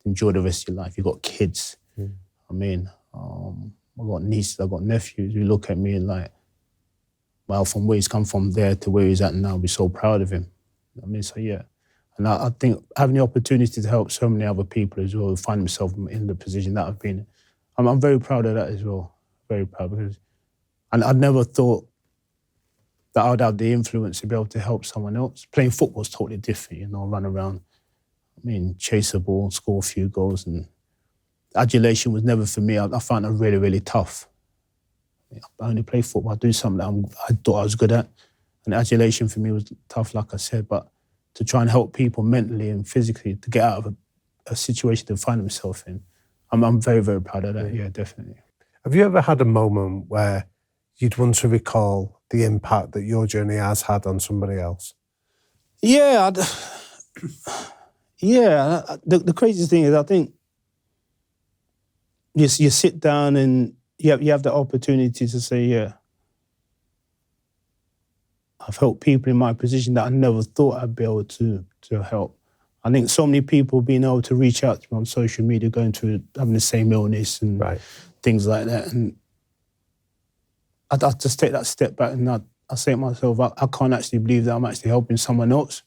enjoy the rest of your life. You've got kids. I mean, I've got nieces, I've got nephews who look at me and like, well, from where he's come from there to where he's at now, I'll be so proud of him. I mean, so yeah. And I think having the opportunity to help so many other people as well who find themselves in the position that I've been in, I'm very proud of that as well. Very proud, because I never thought that I'd have the influence to be able to help someone else. Playing football is totally different, you know, run around, I mean, chase a ball, score a few goals, and adulation was never for me. I found it really, really tough. I only play football, I do something that I thought I was good at, and adulation for me was tough, like I said, but to try and help people mentally and physically to get out of a situation to find themselves in, I'm very, very proud of that, yeah, definitely. Have you ever had a moment where you'd want to recall the impact that your journey has had on somebody else? Yeah, the craziest thing is I think you sit down and you have the opportunity to say, yeah, I've helped people in my position that I never thought I'd be able to help. I think so many people being able to reach out to me on social media, going through having the same illness and things like that. And I just take that step back and I say to myself, I can't actually believe that I'm actually helping someone else,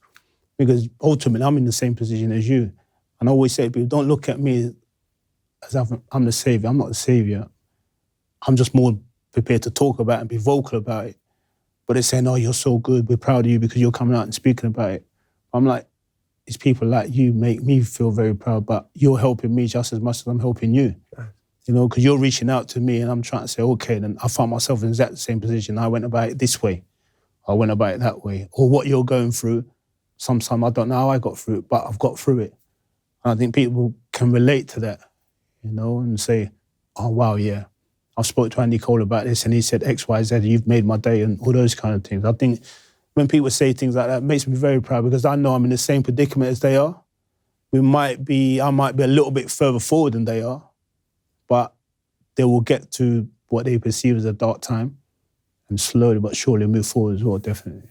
because ultimately I'm in the same position as you. And I always say to people, don't look at me as I'm the saviour. I'm not the saviour. I'm just more prepared to talk about it and be vocal about it. But they're saying, oh, you're so good, we're proud of you because you're coming out and speaking about it. I'm like, it's people like you make me feel very proud, but you're helping me just as much as I'm helping you. You know, because you're reaching out to me and I'm trying to say, okay, then I found myself in exactly the same position. I went about it this way. I went about it that way. Or what you're going through, sometimes I don't know how I got through it, but I've got through it. And I think people can relate to that, you know, and say, oh, wow, yeah. I spoke to Andy Cole about this and he said X, Y, Z, you've made my day, and all those kind of things. I think when people say things like that, it makes me very proud, because I know I'm in the same predicament as they are. I might be a little bit further forward than they are, but they will get to what they perceive as a dark time and slowly but surely move forward as well, definitely.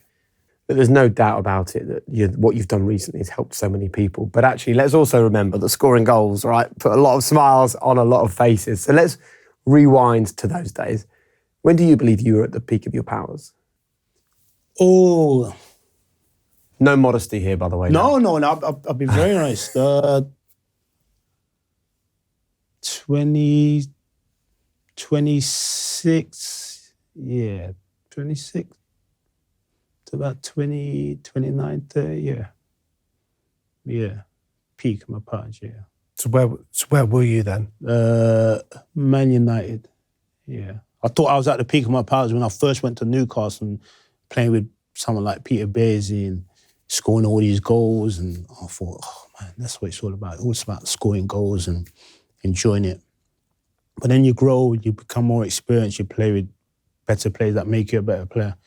But there's no doubt about it that what you've done recently has helped so many people. But actually, let's also remember that scoring goals, right, put a lot of smiles on a lot of faces. So let's rewind to those days. When do you believe you were at the peak of your powers? Oh. No modesty here, by the way. No. I'll be very honest. 26, yeah, 26 to about 20, 29, 30, yeah. Yeah, peak of my powers, yeah. So where were you then? Man United, yeah. I thought I was at the peak of my powers when I first went to Newcastle and playing with someone like Peter Beasley and scoring all these goals, and I thought, oh man, that's what it's all about. It's about scoring goals and enjoying it. But then you grow, you become more experienced, you play with better players that make you a better player.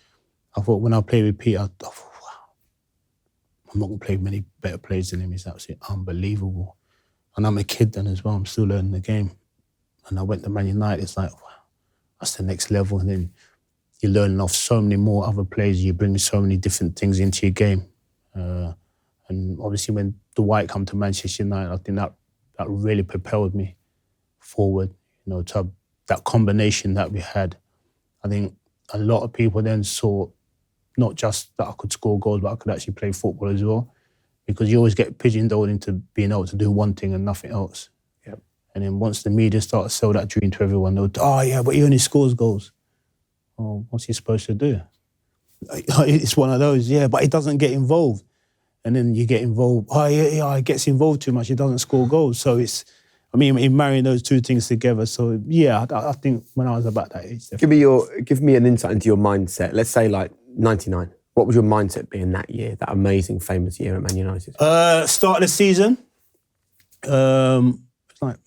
I thought when I played with Peter, I thought, wow, I'm not going to play many better players than him. He's absolutely unbelievable. And I'm a kid then as well, I'm still learning the game. And I went to Man United, it's like, wow, that's the next level. And then you're learning off so many more other players, you bring so many different things into your game. And obviously when Dwight come to Manchester United, I think that really propelled me forward, you know, to that combination that we had. I think a lot of people then saw not just that I could score goals, but I could actually play football as well, because you always get pigeonholed into being able to do one thing and nothing else. Yep. And then once the media start to sell that dream to everyone, they'll, oh yeah, but he only scores goals. Oh, what's he supposed to do? It's one of those, yeah, but he doesn't get involved. And then you get involved, oh yeah, he gets involved too much, he doesn't score goals. So it's, I mean, in marrying those two things together. So yeah, I think when I was about that age. Give me an insight into your mindset. Let's say like 99. What would your mindset be in that year, that amazing, famous year at Man United? Start of the season. It's like,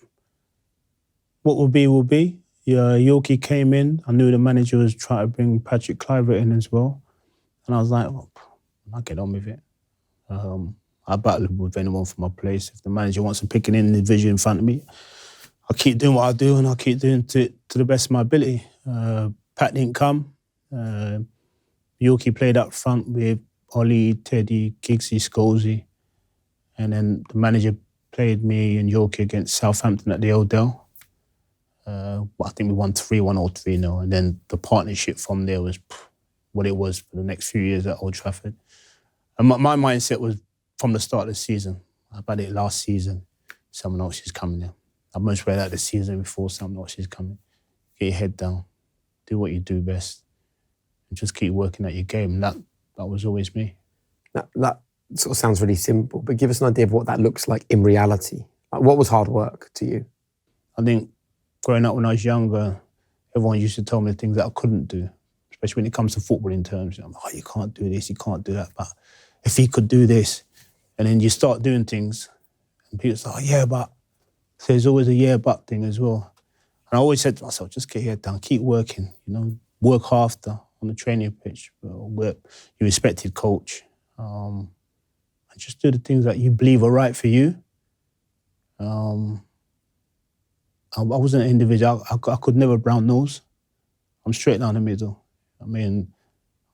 what will be, will be. Yeah, Yorke came in. I knew the manager was trying to bring Patrick Kluivert in as well. And I was like, well, I'll get on with it. I battle with anyone for my place. If the manager wants to pick an individual in front of me, I'll keep doing what I do and I'll keep doing it to the best of my ability. Pat didn't come. Yorke played up front with Ollie, Teddy, Giggsy, Scholesy. And then the manager played me and Yorke against Southampton at the Old Dell. I think we won 3-1 or 3-0. And then the partnership from there was what it was for the next few years at Old Trafford. And my mindset was from the start of the season. I've had it last season. Someone else is coming in. I much rather the season before someone else is coming. Get your head down. Do what you do best. And just keep working at your game. And that was always me. That sort of sounds really simple, but give us an idea of what that looks like in reality. Like, what was hard work to you? I think growing up when I was younger, everyone used to tell me the things that I couldn't do, especially when it comes to footballing terms. You know, oh, you can't do this, you can't do that. But if he could do this, and then you start doing things, and people say, oh, yeah, but. So there's always a yeah, but thing as well. And I always said to myself, just get your head down, keep working, you know, work after on the training pitch, work your respected coach, and just do the things that you believe are right for you. I wasn't an individual. I could never brown nose. I'm straight down the middle. I mean,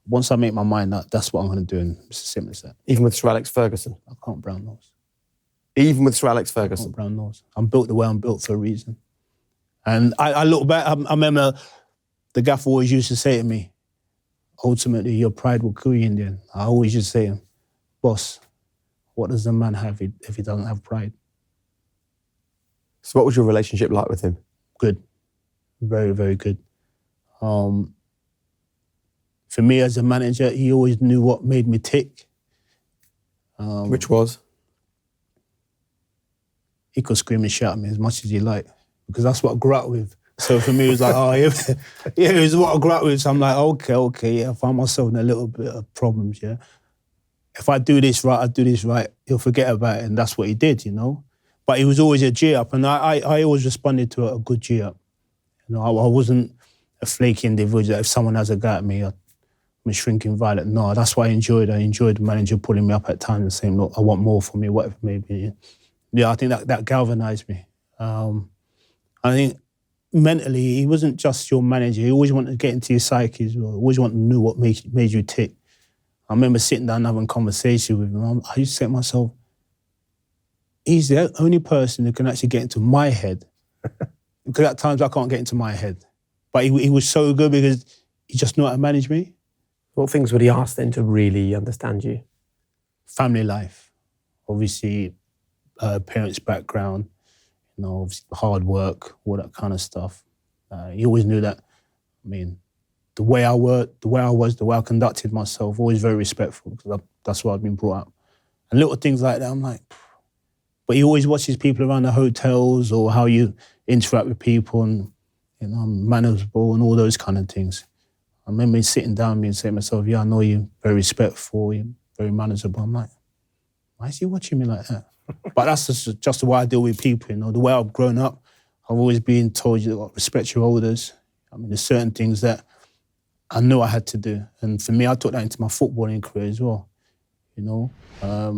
once I make my mind up, that's what I'm going to do, and it's as simple as that. Even with Sir Alex Ferguson? I can't brown nose. Even with Sir Alex Ferguson? I can't brown nose. I'm built the way I'm built for a reason. And I look back, I remember the gaffer always used to say to me, ultimately, your pride will kill you in the end. I always used to say to him, boss, what does a man have if he doesn't have pride? So what was your relationship like with him? Good. Very, very good. For me as a manager, he always knew what made me tick. Which was? He could scream and shout at me as much as he liked, because that's what I grew up with. So for me, it was like, oh, yeah, it was what I grew up with. So I'm like, okay, yeah, I find myself in a little bit of problems, yeah. If I do this right, he'll forget about it, and that's what he did, you know. But he was always a G-up, and I always responded to a good G-up. You know, I wasn't a flaky individual that if someone has a go at me, I'm a shrinking violet. No, that's what I enjoyed. I enjoyed the manager pulling me up at times and saying, look, I want more from you, whatever it may be. Yeah, I think that galvanised me. I think mentally, he wasn't just your manager. He always wanted to get into your psyche as well. Always wanted to know what made you tick. I remember sitting down and having a conversation with him. I used to say to myself, he's the only person who can actually get into my head. Because at times I can't get into my head. But he was so good because he just knew how to manage me. What things would he ask then to really understand you? Family life. Obviously, parents' background, obviously hard work, all that kind of stuff. He always knew that, the way I worked, the way I conducted myself, always very respectful because that's why I've been brought up. And little things like that, I'm like, but he always watches people around the hotels or how you interact with people and, manageable and all those kind of things. I remember sitting down with me and saying to myself, yeah, I know you're very respectful, you're very manageable. I'm like, why is he watching me like that? But that's just the way I deal with people, the way I've grown up. I've always been told you got to respect your elders. There's certain things that I knew I had to do. And for me, I took that into my footballing career as well. I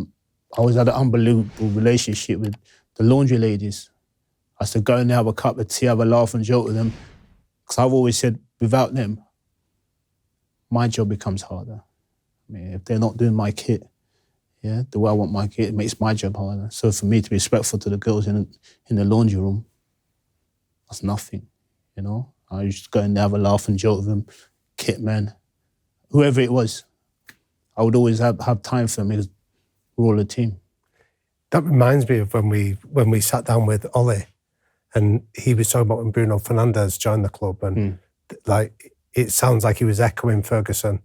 always had an unbelievable relationship with the laundry ladies. I used to go in there, have a cup of tea, have a laugh and joke with them. Because I've always said, without them, my job becomes harder. If they're not doing my kit, the way I want my kit, it makes my job harder. So for me to be respectful to the girls in the laundry room, that's nothing, I used to go in there, have a laugh and joke with them, kit man, whoever it was. I would always have time for them because we're all a team. That reminds me of when we sat down with Ollie and he was talking about when Bruno Fernandes joined the club and it sounds like he was echoing Ferguson.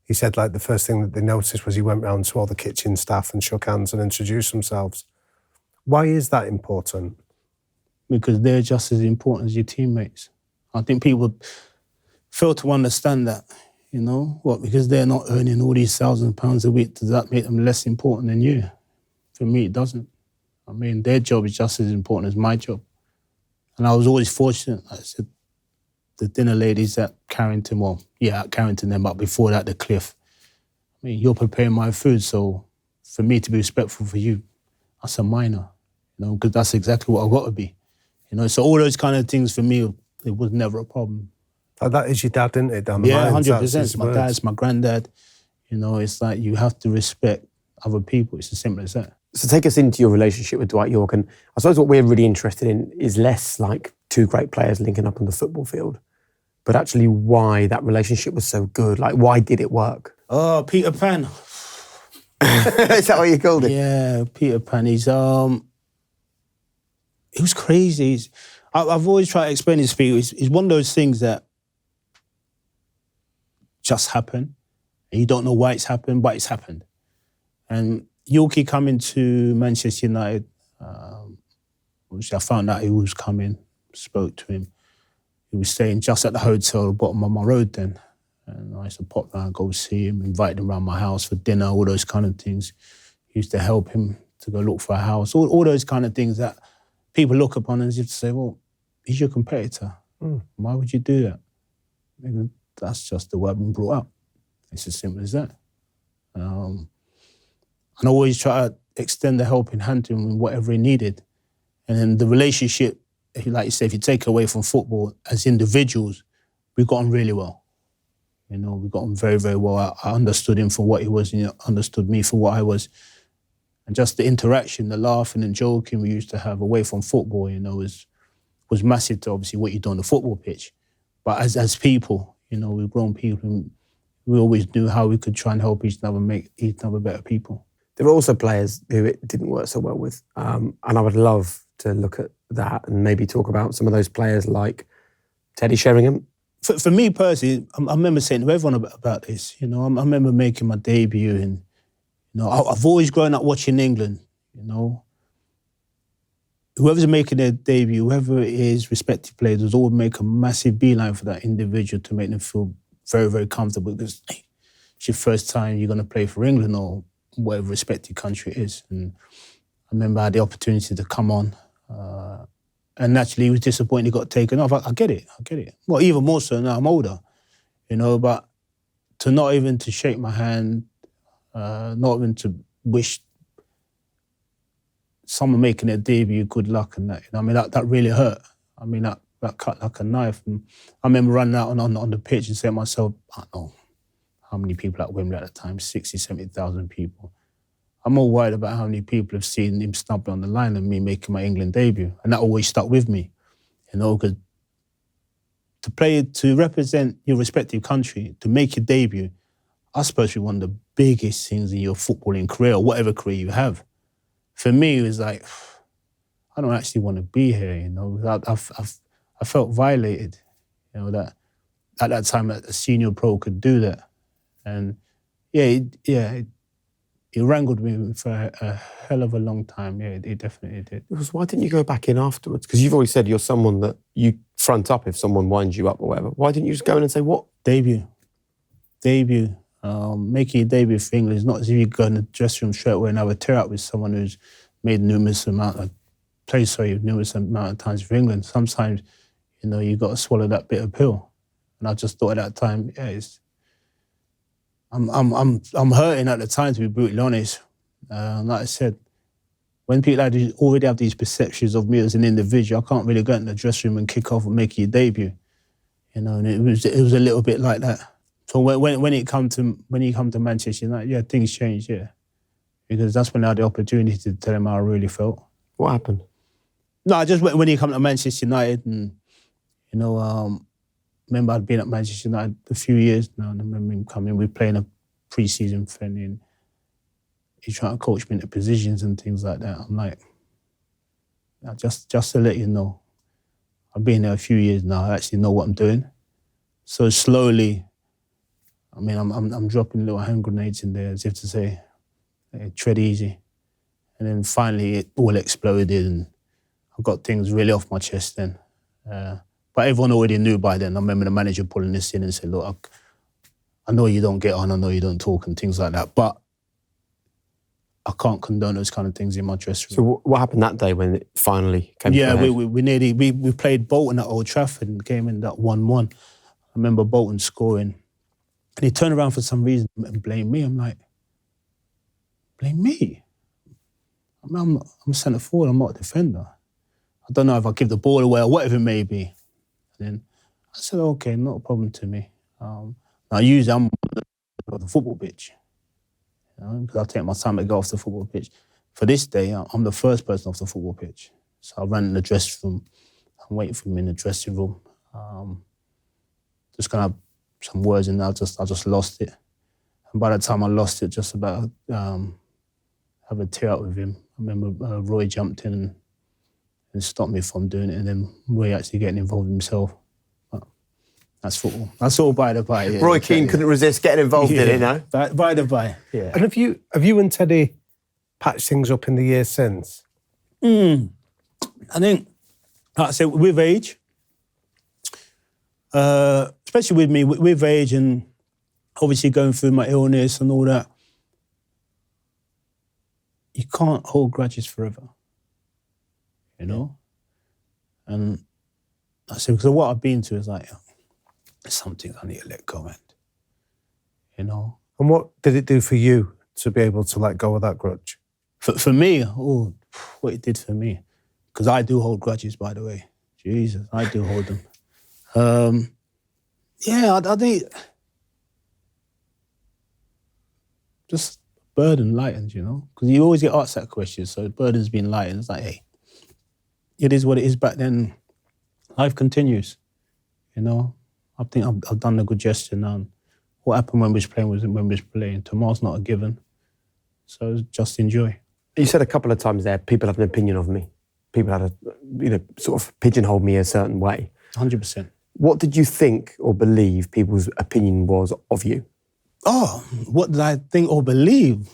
He said the first thing that they noticed was he went round to all the kitchen staff and shook hands and introduced themselves. Why is that important? Because they're just as important as your teammates. I think people fail to understand that, because they're not earning all these £1,000 a week, does that make them less important than you? For me, it doesn't. Their job is just as important as my job. And I was always fortunate, like I said, the dinner ladies at Carrington, at Carrington then, but before that, the Cliff. You're preparing my food, so for me to be respectful for you, that's a minor, because that's exactly what I've got to be. So all those kind of things for me, it was never a problem. That is your dad, isn't it, down the line? line? 100%. My dad's my granddad. It's like you have to respect other people. It's as simple as that. So take us into your relationship with Dwight Yorke. And I suppose what we're really interested in is less like two great players linking up on the football field, but actually why that relationship was so good. Like, why did it work? Oh, Peter Pan. Is that what you called it? Yeah, Peter Pan. He was crazy. I've always tried to explain this to people. It's one of those things that just happen, and you don't know why it's happened, but it's happened. And Yorke coming to Manchester United, obviously I found out he was coming, spoke to him. He was staying just at the hotel at the bottom of my road then. And I used to pop down, go see him, invite him around my house for dinner, all those kind of things. Used to help him to go look for a house, all those kind of things that people look upon and you have to say, well, he's your competitor. Why would you do that? Because that's just the way I've been brought up. It's as simple as that. And I always try to extend a helping hand to him in whatever he needed. And then the relationship, like you say, if you take away from football, as individuals, we got on really well. We got on very, very well. I understood him for what he was, and he understood me for what I was. And just the interaction, the laughing and joking we used to have away from football, was massive to obviously what you do on the football pitch. But as people, we're grown people, and we always knew how we could try and help each other, make each other better people. There were also players who it didn't work so well with. And I would love to look at that and maybe talk about some of those players like Teddy Sheringham. For me personally, I remember saying to everyone about this. I remember making my debut, and I've always grown up watching England. Whoever's making their debut, whoever it is, respective players, will always make a massive beeline for that individual to make them feel very, very comfortable because it's your first time you're going to play for England or whatever respective country it is. And I remember I had the opportunity to come on. And naturally, he was disappointed he got taken off. I get it. Well, even more so now, I'm older, but to not even to shake my hand, not even to wish someone making their debut good luck and that, that really hurt. That cut like a knife. And I remember running out on the pitch and saying to myself, I don't know how many people at Wembley at the time, 60, 70,000 people. I'm more worried about how many people have seen him snubbed on the line than me making my England debut. And that always stuck with me, because to represent your respective country, to make your debut, I suppose it's one of the biggest things in your footballing career, or whatever career you have. For me, it was like, I don't actually want to be here, I felt violated, that at that time a senior pro could do that. And it wrangled me for a hell of a long time. Yeah, it definitely did. Why didn't you go back in afterwards? Because you've always said you're someone that you front up if someone winds you up or whatever. Why didn't you just go in and say, what? Debut. Making your debut for England is not as if you go in the dressing room straight away and have a tear out with someone who's made numerous amount of times for England. Sometimes, you got to swallow that bitter pill. And I just thought at that time, I'm hurting at the time, to be brutally honest. Like I said, when people already have these perceptions of me as an individual, I can't really go in the dressing room and kick off and make your debut. And it was a little bit like that. So when you come to Manchester United, things change, because that's when I had the opportunity to tell them how I really felt. What happened? No, I just when you come to Manchester United, and remember I'd been at Manchester United a few years now, and I remember him coming. We were playing a pre-season friendly, and he's trying to coach me into positions and things like that. I'm like, just to let you know, I've been there a few years now. I actually know what I'm doing. So slowly, I'm dropping little hand grenades in there as if to say, hey, tread easy. And then finally it all exploded and I got things really off my chest then. But everyone already knew by then. I remember the manager pulling this in and said, look, I know you don't get on, I know you don't talk and things like that, but I can't condone those kind of things in my dressing room. So what happened that day when it finally came to a head? we played Bolton at Old Trafford and came in that 1-1. I remember Bolton scoring. And he turned around for some reason and blamed me. I'm like, blame me? I'm a centre forward, I'm not a defender. I don't know if I give the ball away or whatever it may be. And then I said, okay, not a problem to me. Now usually I'm on the football pitch, because I take my time to go off the football pitch. For this day, I'm the first person off the football pitch. So I ran in the dressing room. I'm waiting for him in the dressing room. Just kind of some words and I just lost it. And by the time I lost it, just about have a tear out with him. I remember Roy jumped in and stopped me from doing it, and then Roy actually getting involved himself. But that's football. That's all by the by. Yeah, Roy Keane couldn't resist getting involved in it, no? By the by, yeah. And have you and Teddy patched things up in the years since? I think, like I said, with age, especially with me, with age and obviously going through my illness and all that, you can't hold grudges forever, And I said, because what I've been to is like, there's something I need to let go and, And what did it do for you to be able to let go of that grudge? For me, what it did for me, because I do hold grudges, by the way. Jesus, I do hold them. I think just burden lightened, because you always get asked that question. So the burden's been lightened. It's like, hey, it is what it is. Back then, life continues. I think I've done a good gesture now. What happened when we was playing was when we was playing. Tomorrow's not a given. So just enjoy. You said a couple of times there, people have an opinion of me. People had sort of pigeonholed me a certain way. 100%. What did you think or believe people's opinion was of you? Oh, what did I think or believe?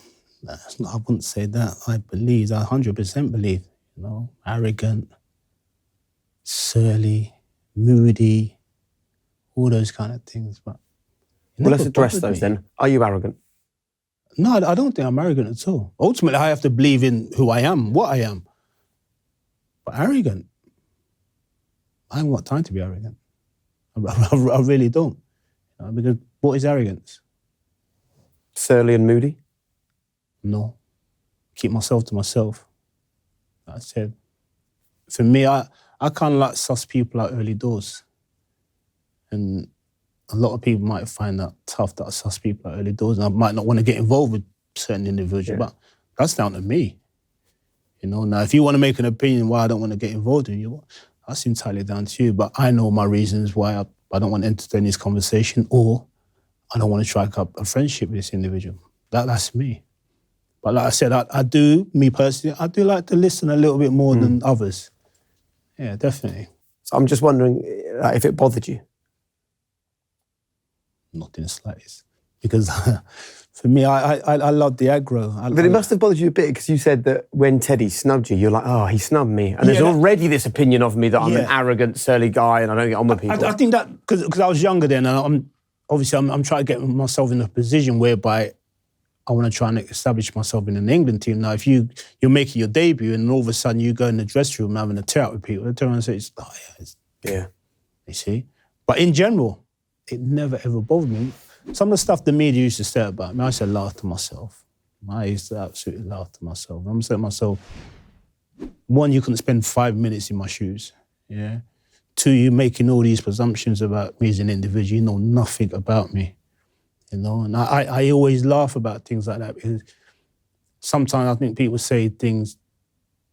I wouldn't say that. I 100% believe. Arrogant, surly, moody, all those kind of things. But let's address those then. Are you arrogant? No, I don't think I'm arrogant at all. Ultimately, I have to believe in who I am, what I am. But arrogant, I haven't got time to be arrogant. I really don't. Because what is arrogance? Surly and moody? No. Keep myself to myself. Like I said, for me, I I kind of like suss people out early doors. And a lot of people might find that tough, that I suss people out early doors, and I might not want to get involved with certain individuals, but that's down to me. You know, now if you want to make an opinion why I don't want to get involved in you, that's entirely down to you. But I know my reasons why I don't want to entertain this conversation, or I don't want to strike up a friendship with this individual. That's me. But like I said, me personally, I do like to listen a little bit more than others. Yeah, definitely. So I'm just wondering if it bothered you. Not in the slightest. Because for me, I love the aggro. But it must have bothered you a bit because you said that when Teddy snubbed you, you're like, oh, he snubbed me. And there's already this opinion of me that I'm an arrogant, surly guy and I don't get on with people. I think that, because I was younger then, and I'm trying to get myself in a position whereby I want to try and establish myself in an England team. Now, if you're making your debut and all of a sudden you go in the dressing room having a tear out with people, they turn around and say, yeah. You see? But in general, it never ever bothered me. Some of the stuff the media used to say about me, I used to laugh to myself. I used to absolutely laugh to myself. I'm saying to myself, one, you couldn't spend 5 minutes in my shoes. Yeah. Two, you making all these presumptions about me as an individual. You know nothing about me. You know, and I always laugh about things like that because sometimes I think people say things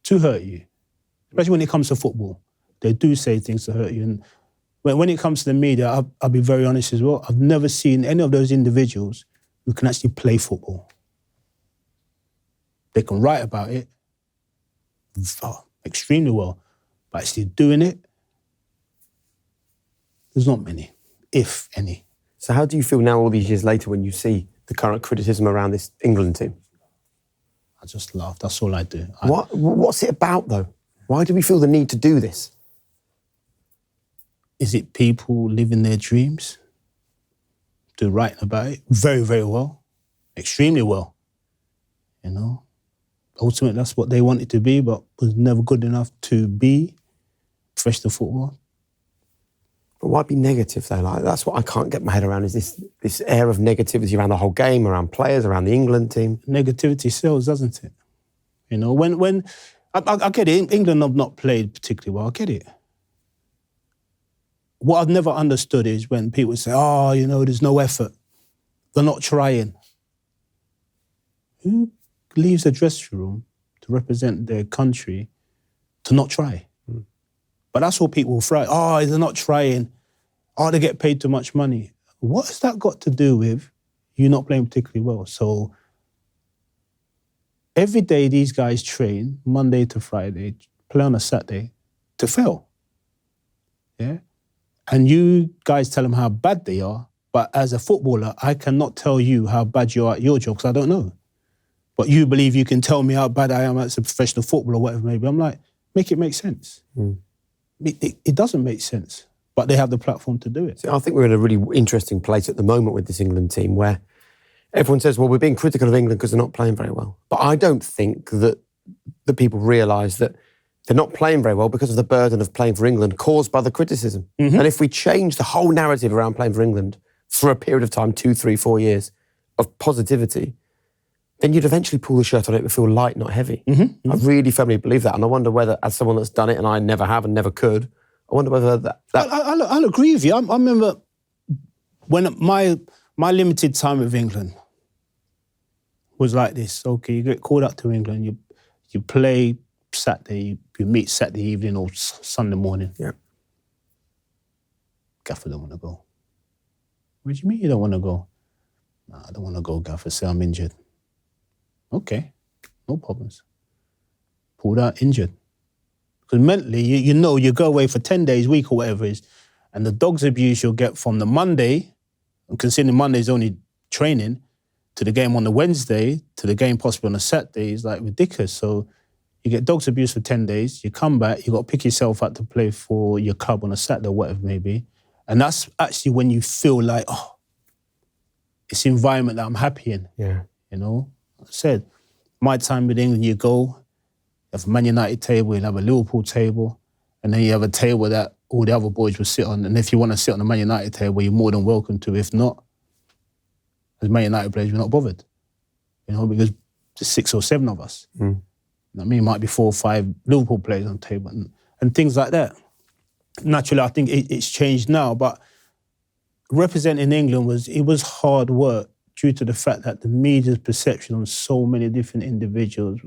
to hurt you, especially when it comes to football. They do say things to hurt you. And when it comes to the media, I'll be very honest as well. I've never seen any of those individuals who can actually play football. They can write about it extremely well, but actually doing it, there's not many, if any. So how do you feel now all these years later when you see the current criticism around this England team? I just laugh. That's all I do. What's it about, though? Why do we feel the need to do this? Is it people living their dreams? To writing about it very, very well, extremely well. You know, ultimately that's what they wanted to be, but was never good enough to be professional football. But why be negative though? Like that's what I can't get my head around. Is this air of negativity around the whole game, around players, around the England team? Negativity sells, doesn't it? You know, when I get it. England have not played particularly well. I get it. What I've never understood is when people say, "Oh, you know, there's no effort. They're not trying." Who leaves the dressing room to represent their country to not try? But that's what people will throw. Oh, they're not trying. Oh, they get paid too much money. What has that got to do with you not playing particularly well? So every day these guys train, Monday to Friday, play on a Saturday, to fail. Yeah? And you guys tell them how bad they are, but as a footballer, I cannot tell you how bad you are at your job because I don't know. But you believe you can tell me how bad I am as a professional footballer or whatever maybe. I'm like, make it make sense. It doesn't make sense, but they have the platform to do it. See, I think we're in a really interesting place at the moment with this England team where everyone says, well, we're being critical of England because they're not playing very well. But I don't think that the people realise that they're not playing very well because of the burden of playing for England caused by the criticism. And if we change the whole narrative around playing for England for a period of time, 2, 3, 4 years of positivity, then you'd eventually pull the shirt on it and feel light, not heavy. I really firmly believe that. And I wonder whether, as someone that's done it, and I never have and never could, I wonder whether that... I'll agree with you. I remember when my limited time with England was like this. Okay, you get called up to England, you play Saturday, you meet Saturday evening or Sunday morning. Yeah. Gaffer don't want to go. What do you mean you don't want to go? Nah, I don't want to go, Gaffer. Say I'm injured. Okay, no problems. Pulled out injured. Because mentally, you know, you go away for 10 days, week or whatever it is, and the dog's abuse you'll get from the Monday, and considering Monday's only training, to the game on the Wednesday, to the game possibly on the Saturday is like ridiculous. So you get dog's abuse for 10 days, you come back, you got to pick yourself up to play for your club on a Saturday or whatever it may be. And that's actually when you feel like, oh, it's the environment that I'm happy in. Yeah. You know? I said, my time with England, you go, you have a Man United table, you have a Liverpool table, and then you have a table that all the other boys will sit on. And if you want to sit on the Man United table, you're more than welcome to. If not, as Man United players, we're not bothered. You know, because there's 6 or 7 of us. You know what I mean? It might be 4 or 5 Liverpool players on the table and things like that. naturally, I think it's changed now, but representing England was hard work due to the fact that the media's perception on so many different individuals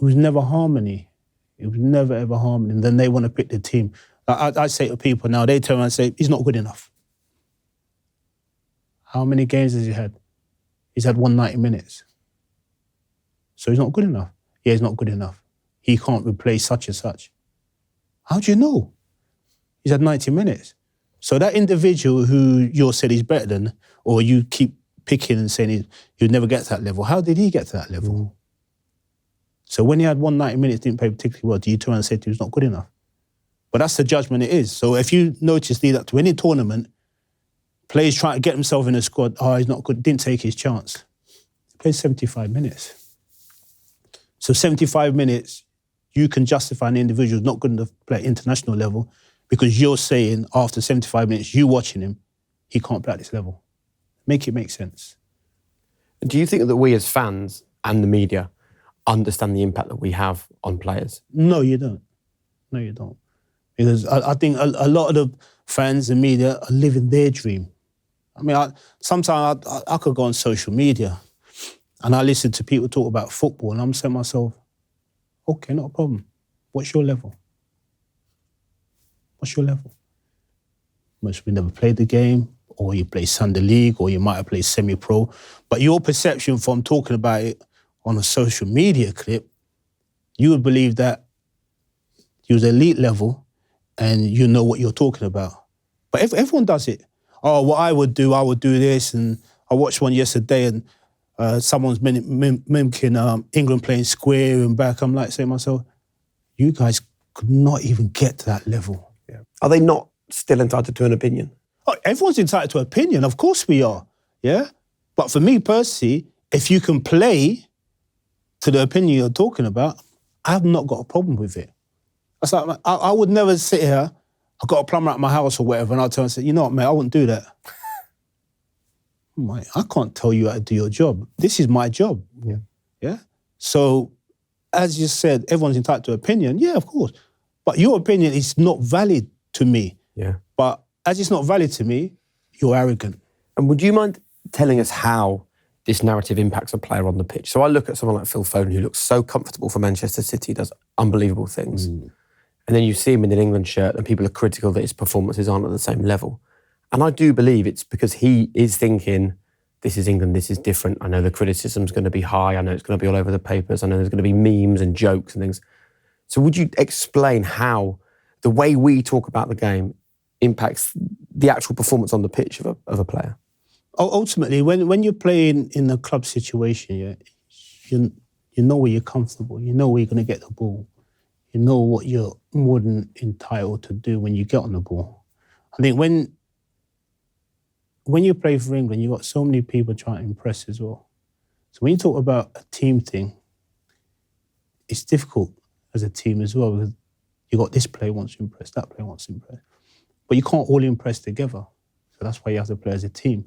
was never harmony. It was never, ever harmony. And then they want to pick the team. I say to people now, they turn around and say, he's not good enough. How many games has he had? He's had 190 minutes. So he's not good enough. Yeah, he's not good enough. He can't replace such and such. How do you know? He's had 90 minutes. So that individual who you said he's better than, or you keep picking and saying he'll never get to that level, how did he get to that level? So when he had 190 minutes, didn't play particularly well, do you turn and say he's not good enough? But that's the judgment it is. So if you notice, lead up to any tournament, players trying to get himself in a squad, he's not good, didn't take his chance. He played 75 minutes. So 75 minutes, you can justify an individual not good enough to play at international level because you're saying after 75 minutes, you watching him, he can't play at this level. Make it make sense. Do you think that we as fans and the media understand the impact that we have on players? No, you don't. No, you don't. Because I think a lot of the fans and media are living their dream. I mean, sometimes I could go on social media and I listen to people talk about football and I'm saying to myself, okay, not a problem. What's your level? What's your level? Must we never played the game, or you play Sunday League, or you might have played semi-pro. But your perception from talking about it on a social media clip, you would believe that you was elite level and you know what you're talking about. But everyone does it. Oh, what I would do this. And I watched one yesterday and someone's mimicking England playing square and back. I'm like saying to myself, you guys could not even get to that level. Yeah. Are they not still entitled to an opinion? Oh, everyone's entitled to an opinion. Of course we are. Yeah. But for me personally, if you can play to the opinion you're talking about, I've not got a problem with it. It's like, I would never sit here, I've got a plumber at my house or whatever, and I'll tell him and say, you know what, mate, I wouldn't do that. Mate, I can't tell you how to do your job. This is my job. Yeah. Yeah? So, as you said, everyone's entitled to opinion. Yeah, of course. But your opinion is not valid to me. Yeah. But as it's not valid to me, you're arrogant. And would you mind telling us how this narrative impacts a player on the pitch? So I look at someone like Phil Foden, who looks so comfortable for Manchester City, does unbelievable things. And then you see him in an England shirt and people are critical that his performances aren't at the same level. And I do believe it's because he is thinking, this is England, this is different. I know the criticism's going to be high. I know it's going to be all over the papers. I know there's going to be memes and jokes and things. So would you explain how the way we talk about the game impacts the actual performance on the pitch of a player? Ultimately, when you're playing in a club situation, you know where you're comfortable. You know where you're going to get the ball. You know what you're more than entitled to do when you get on the ball. I think when you play for England, you've got so many people trying to impress as well. So when you talk about a team thing, it's difficult as a team as well because you got this player wants to impress, that player wants to impress. But you can't all impress together. So that's why you have to play as a team.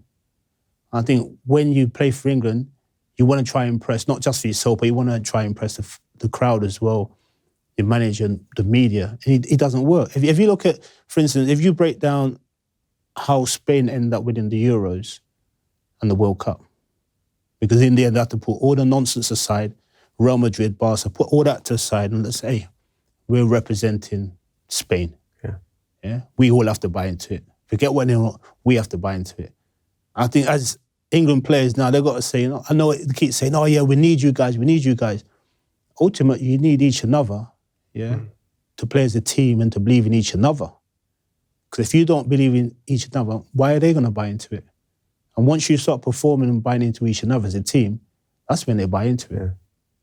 I think when you play for England, you want to try and impress, not just for yourself, but you want to try and impress the crowd as well, the manager and the media. And it doesn't work. If you look at, for instance, if you break down how Spain ended up winning the Euros and the World Cup, because in the end they have to put all the nonsense aside, Real Madrid, Barca, put all that to aside and let's say, hey, we're representing Spain. Yeah, we all have to buy into it. Forget what they want, we have to buy into it. I think as England players now, they've got to say, I know they keep saying, oh yeah, we need you guys. Ultimately, you need each another, to play as a team and to believe in each another. Because if you don't believe in each another, why are they going to buy into it? And once you start performing and buying into each another as a team, that's when they buy into it.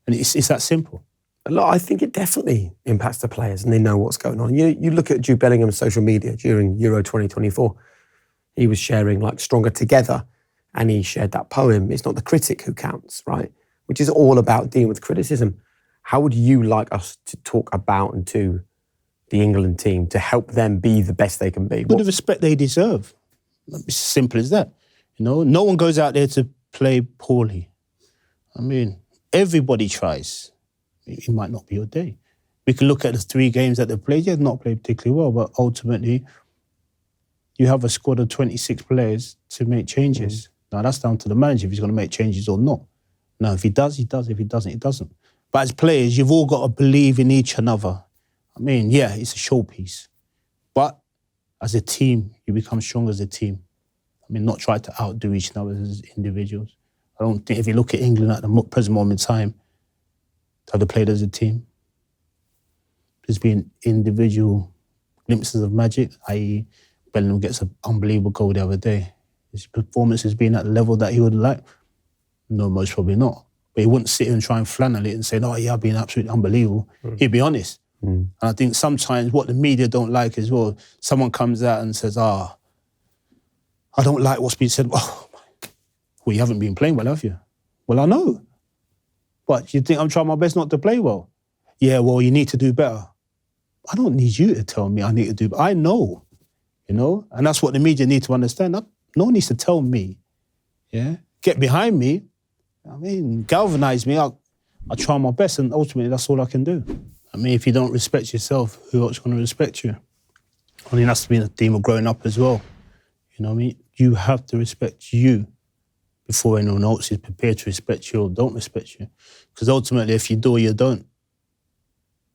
And it's that simple. Look, I think it definitely impacts the players and they know what's going on. You look at Jude Bellingham's social media during Euro 2024. He was sharing like Stronger Together and he shared that poem, It's Not the Critic Who Counts, right? Which is all about dealing with criticism. How would you like us to talk about and to the England team to help them be the best they can be? With the respect they deserve. It's as simple as that. No one goes out there to play poorly. I mean, everybody tries. It might not be your day. we can look at the 3 games that they played. Yeah, not played particularly well, but ultimately, you have a squad of 26 players to make changes. Now, that's down to the manager if he's going to make changes or not. Now, if he does, he does. If he doesn't, he doesn't. But as players, you've all got to believe in each another. I mean, yeah, it's a showpiece. But as a team, you become stronger as a team. I mean, not try to outdo each other as individuals. I don't think if you look at England at the present moment in time, how they played as a team, there's been individual glimpses of magic, i.e. Bellingham gets an unbelievable goal the other day. His performance has been at the level that he would like. No, most probably not. But he wouldn't sit here and try and flannel it and say, oh yeah, I've been absolutely unbelievable. He'd be honest. And I think sometimes what the media don't like as well, someone comes out and says, I don't like what's been said. Oh, well, you haven't been playing well, have you? Well, I know. But you think I'm trying my best not to play well? Yeah, well, you need to do better. I don't need you to tell me I need to do better. I know, and that's what the media need to understand. No one needs to tell me, get behind me. I mean, galvanise me. I try my best, and ultimately that's all I can do. I mean, if you don't respect yourself, who else is going to respect you? I mean, that's been a theme of growing up as well. You know what I mean? You have to respect you before anyone else is prepared to respect you or don't respect you. Because ultimately, if you do or you don't,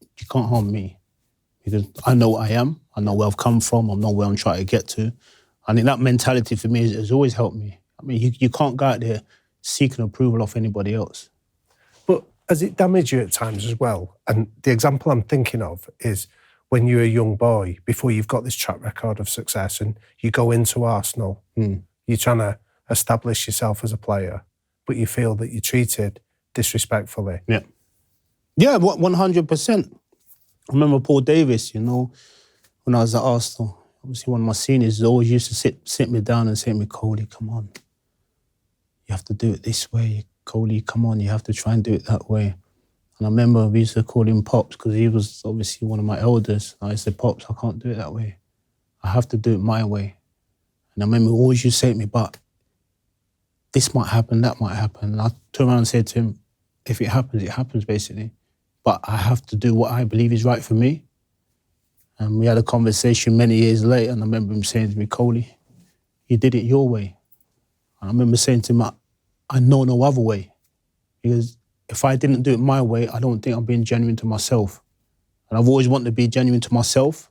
you can't harm me. Because I know what I am, I know where I've come from, I know where I'm trying to get to. I think that mentality for me has always helped me. I mean, you can't go out there seeking approval of anybody else. But has it damaged you at times as well? And the example I'm thinking of is when you're a young boy, before you've got this track record of success and you go into Arsenal, you're trying to establish yourself as a player, but you feel that you're treated disrespectfully. Yeah, 100%. I remember Paul Davis, when I was at Arsenal, obviously one of my seniors always used to sit me down and say to me, Coley, come on. You have to do it this way. Coley, come on, you have to try and do it that way. And I remember we used to call him Pops because he was obviously one of my elders. I said, Pops, I can't do it that way. I have to do it my way. And I remember always used to say to me, but this might happen, that might happen. And I turned around and said to him, if it happens basically. But I have to do what I believe is right for me. And we had a conversation many years later, and I remember him saying to me, Coley, you did it your way. And I remember saying to him, I know no other way. Because if I didn't do it my way, I don't think I'm being genuine to myself. And I've always wanted to be genuine to myself.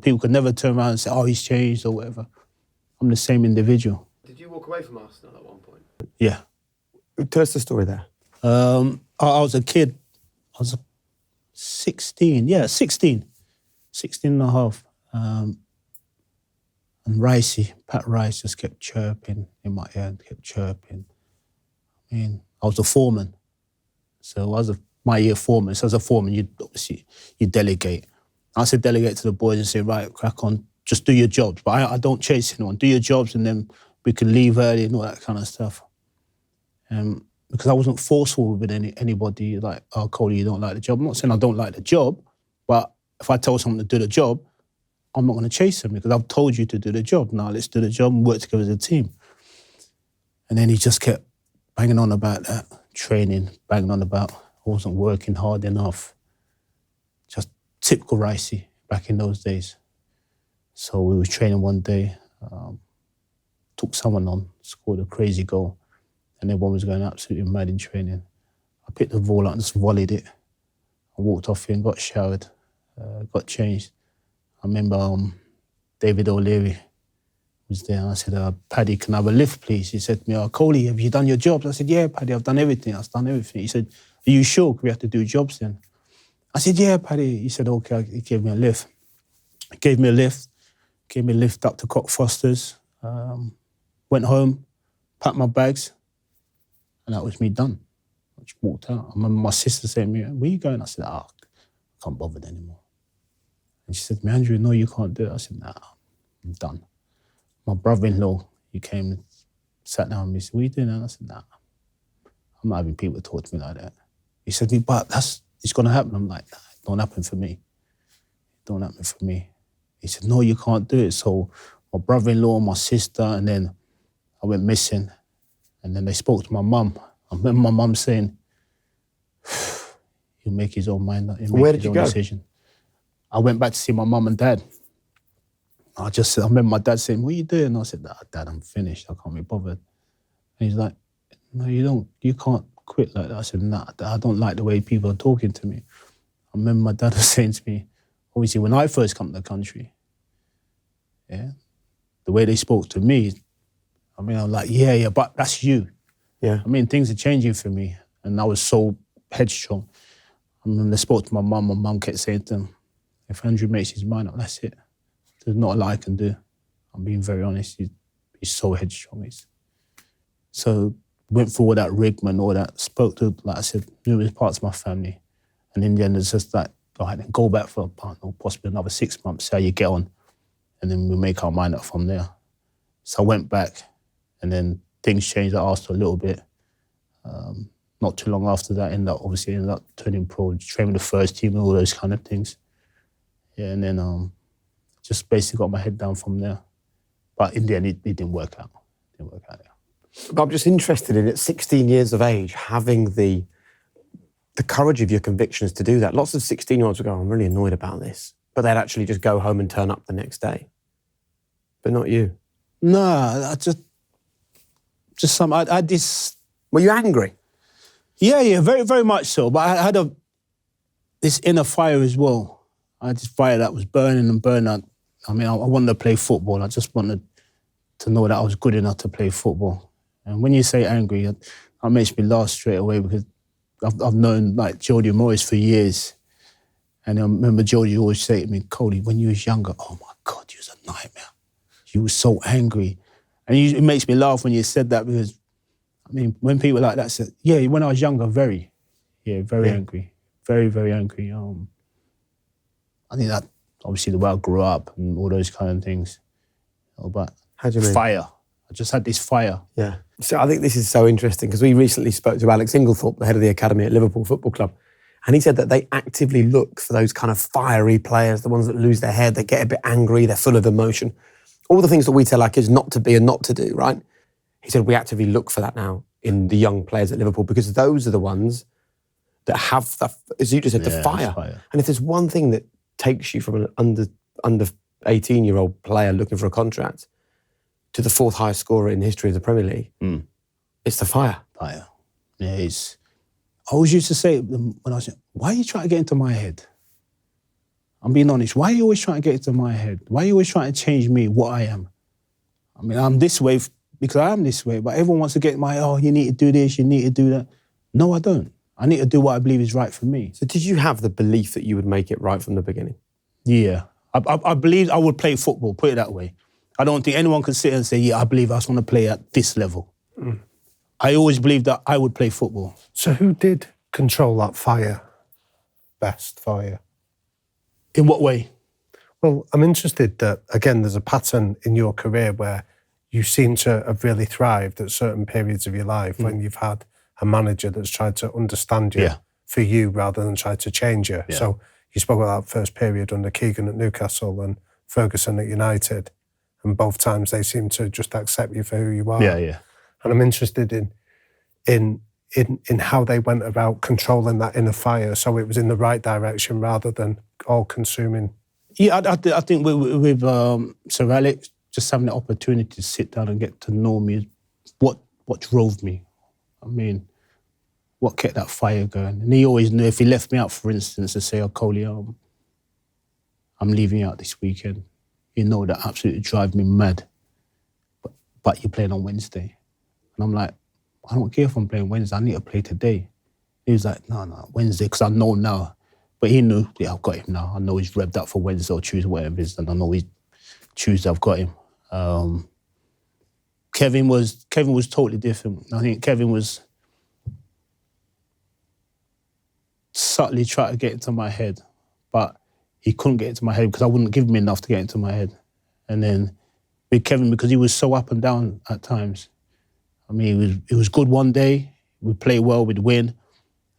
People could never turn around and say, oh, he's changed or whatever. I'm the same individual. Did you walk away from Arsenal at one point? Yeah. Tell us the story there. I was a kid. I was 16. Yeah, 16 and a half. And Pat Rice just kept chirping in my ear, kept chirping. I mean, I was a foreman. So I was my year foreman. So as a foreman, you delegate. I said delegate to the boys and say, right, crack on, just do your jobs. But I don't chase anyone. Do your jobs and then we can leave early and all that kind of stuff. Because I wasn't forceful with anybody like, oh, Coley, you don't like the job. I'm not saying I don't like the job, but if I tell someone to do the job, I'm not going to chase them because I've told you to do the job. Now let's do the job and work together as a team. And then he just kept banging on about that, training, banging on about I wasn't working hard enough. Just typical Ricey back in those days. So we were training one day, took someone on, scored a crazy goal. And everyone was going absolutely mad in training. I picked the ball up and just volleyed it. I walked off here and got showered, got changed. I remember David O'Leary was there and I said, Paddy, can I have a lift, please? He said to me, Coley, have you done your jobs? I said, yeah, Paddy, I've done everything. He said, are you sure? We have to do jobs then. I said, yeah, Paddy. He said, okay. He gave me a lift. Gave me a lift up to Cockfosters, went home, packed my bags, and that was me done. I just walked out. I remember my sister saying to me, where are you going? I said, I can't bother anymore. And she said to me, Andrew, no, you can't do it. I said, nah, I'm done. My brother-in-law, he came and sat down with me and said, what are you doing? And I said, nah, I'm not having people talk to me like that. He said to me, but it's going to happen. I'm like, nah, it don't happen for me. It don't happen for me. He said, no, you can't do it. So my brother-in-law, my sister, and then I went missing. And then they spoke to my mum. I remember my mum saying, he'll make his own mind up. He'll Where make did his you own go? decision. I went back to see my mum and dad. I remember my dad saying, "What are you doing?" I said, "Dad, I'm finished. I can't be bothered." And he's like, "No, you can't quit like that." I said, "Nah, I don't like the way people are talking to me." I remember my dad was saying to me, obviously when I first come to the country, yeah, the way they spoke to me, I mean, I'm like, yeah, but that's you. Yeah. I mean, things are changing for me. And I was so headstrong. I remember they spoke to my mum kept saying to them, if Andrew makes his mind up, that's it. There's not a lot I can do. I'm being very honest. He's so headstrong. So went through all that rigmarole, all that, spoke to, like I said, numerous parts of my family. And in the end, it's just like, all right, then go back for possibly another 6 months, see how you get on. And then we'll make our mind up from there. So I went back and then things changed. I asked for a little bit. Not too long after that, ended up turning pro, training the first team and all those kind of things. Yeah, and then just basically got my head down from there. But in the end, it didn't work out. But I'm just interested in, at 16 years of age, having the courage of your convictions to do that. Lots of 16-year-olds would go, I'm really annoyed about this. But they'd actually just go home and turn up the next day. But not you. No, I I had this... Were you angry? Yeah, very, very much so. But I had this inner fire as well. I had this fire that was burning and burning. I mean, I wanted to play football. I just wanted to know that I was good enough to play football. And when you say angry, that makes me laugh straight away because I've known like Jody Morris for years. And I remember Jody always say to me, Cody, when you was younger, oh my God, you was a nightmare. You were so angry. And it makes me laugh when you said that because, I mean, when people like that said, yeah, when I was younger, very angry. Very, very angry. I think that, obviously, the way I grew up and all those kind of things. But how do you mean? Fire. I just had this fire. Yeah. So I think this is so interesting because we recently spoke to Alex Inglethorpe, the head of the academy at Liverpool Football Club, and he said that they actively look for those kind of fiery players, the ones that lose their head, they get a bit angry, they're full of emotion. All the things that we tell our kids not to be and not to do, right? He said we actively look for that now in the young players at Liverpool because those are the ones that have, as you just said, the fire. And if there's one thing that takes you from an under 18-year-old player looking for a contract to the fourth highest scorer in the history of the Premier League, it's the fire. Fire. Yeah, I always used to say when I was young, why are you trying to get into my head? I'm being honest. Why are you always trying to get into my head? Why are you always trying to change me, what I am? I mean, I'm this way because I am this way, but everyone wants to get you need to do this, you need to do that. No, I don't. I need to do what I believe is right for me. So did you have the belief that you would make it right from the beginning? Yeah. I believed I would play football, put it that way. I don't think anyone could sit and say, yeah, I believe I was going to play at this level. I always believed that I would play football. So who did control that fire best for you? In what way? Well, I'm interested that, again, there's a pattern in your career where you seem to have really thrived at certain periods of your life when you've had a manager that's tried to understand you for you rather than try to change you. Yeah. So you spoke about that first period under Keegan at Newcastle and Ferguson at United, and both times they seem to just accept you for who you are. Yeah. And I'm interested in how they went about controlling that inner fire so it was in the right direction rather than all-consuming. Yeah, I think with Sir Alex, just having the opportunity to sit down and get to know me, what drove me. I mean, what kept that fire going. And he always knew if he left me out, for instance, to say, Coley, I'm leaving you out this weekend. You know that absolutely drive me mad. But you're playing on Wednesday. And I'm like, I don't care if I'm playing Wednesday, I need to play today. He was like, no, Wednesday, because I know now. But he knew, yeah, I've got him now. I know he's revved up for Wednesday or Tuesday, whatever it is, and I know Tuesday I've got him. Kevin was totally different. I think Kevin was subtly trying to get into my head, but he couldn't get into my head because I wouldn't give him enough to get into my head. And then with Kevin, because he was so up and down at times. I mean, it was good one day, we'd play well, we'd win,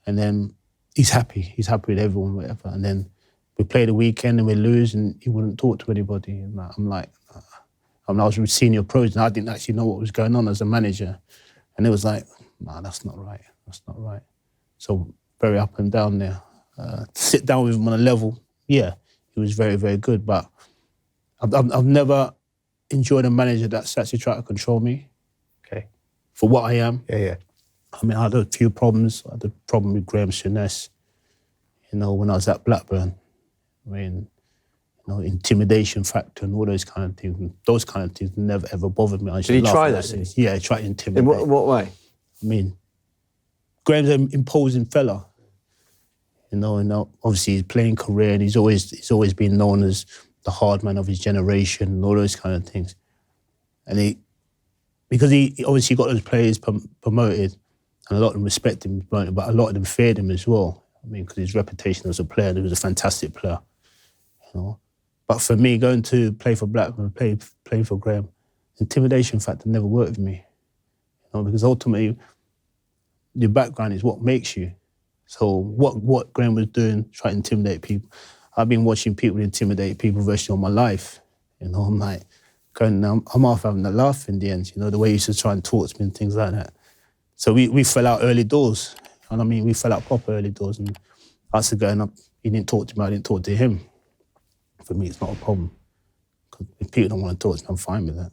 and then he's happy. He's happy with everyone, whatever. And then we play the weekend and we lose and he wouldn't talk to anybody. And I was with senior pros and I didn't actually know what was going on as a manager. And it was like, nah, that's not right. That's not right. So very up and down there. sit down with him on a level, yeah, he was very, very good. But I've never enjoyed a manager that's actually tried to control me. Okay. For what I am. Yeah. I mean, I had a few problems. I had a problem with Graham Souness, when I was at Blackburn. I mean, intimidation factor and all those kind of things. Those kind of things never ever bothered me. Did he try that? Yeah, he tried to intimidate. In what way? I mean, Graham's an imposing fella. And obviously his playing career, and he's always been known as the hard man of his generation and all those kind of things. And because he obviously got those players promoted, and a lot of them respected him, but a lot of them feared him as well. I mean, because his reputation as a player, he was a fantastic player. But for me, going to play for Blackburn, play for Graham, intimidation factor never worked with me. Because ultimately, your background is what makes you. So what Graham was doing, trying to intimidate people. I've been watching people intimidate people virtually all my life. I'm like, I'm half having a laugh in the end, the way he used to try and talk to me and things like that. So we fell out early doors. And I mean, we fell out proper early doors. And I started going up, he didn't talk to me, I didn't talk to him. For me, it's not a problem. Because if people don't want to talk to me, I'm fine with that.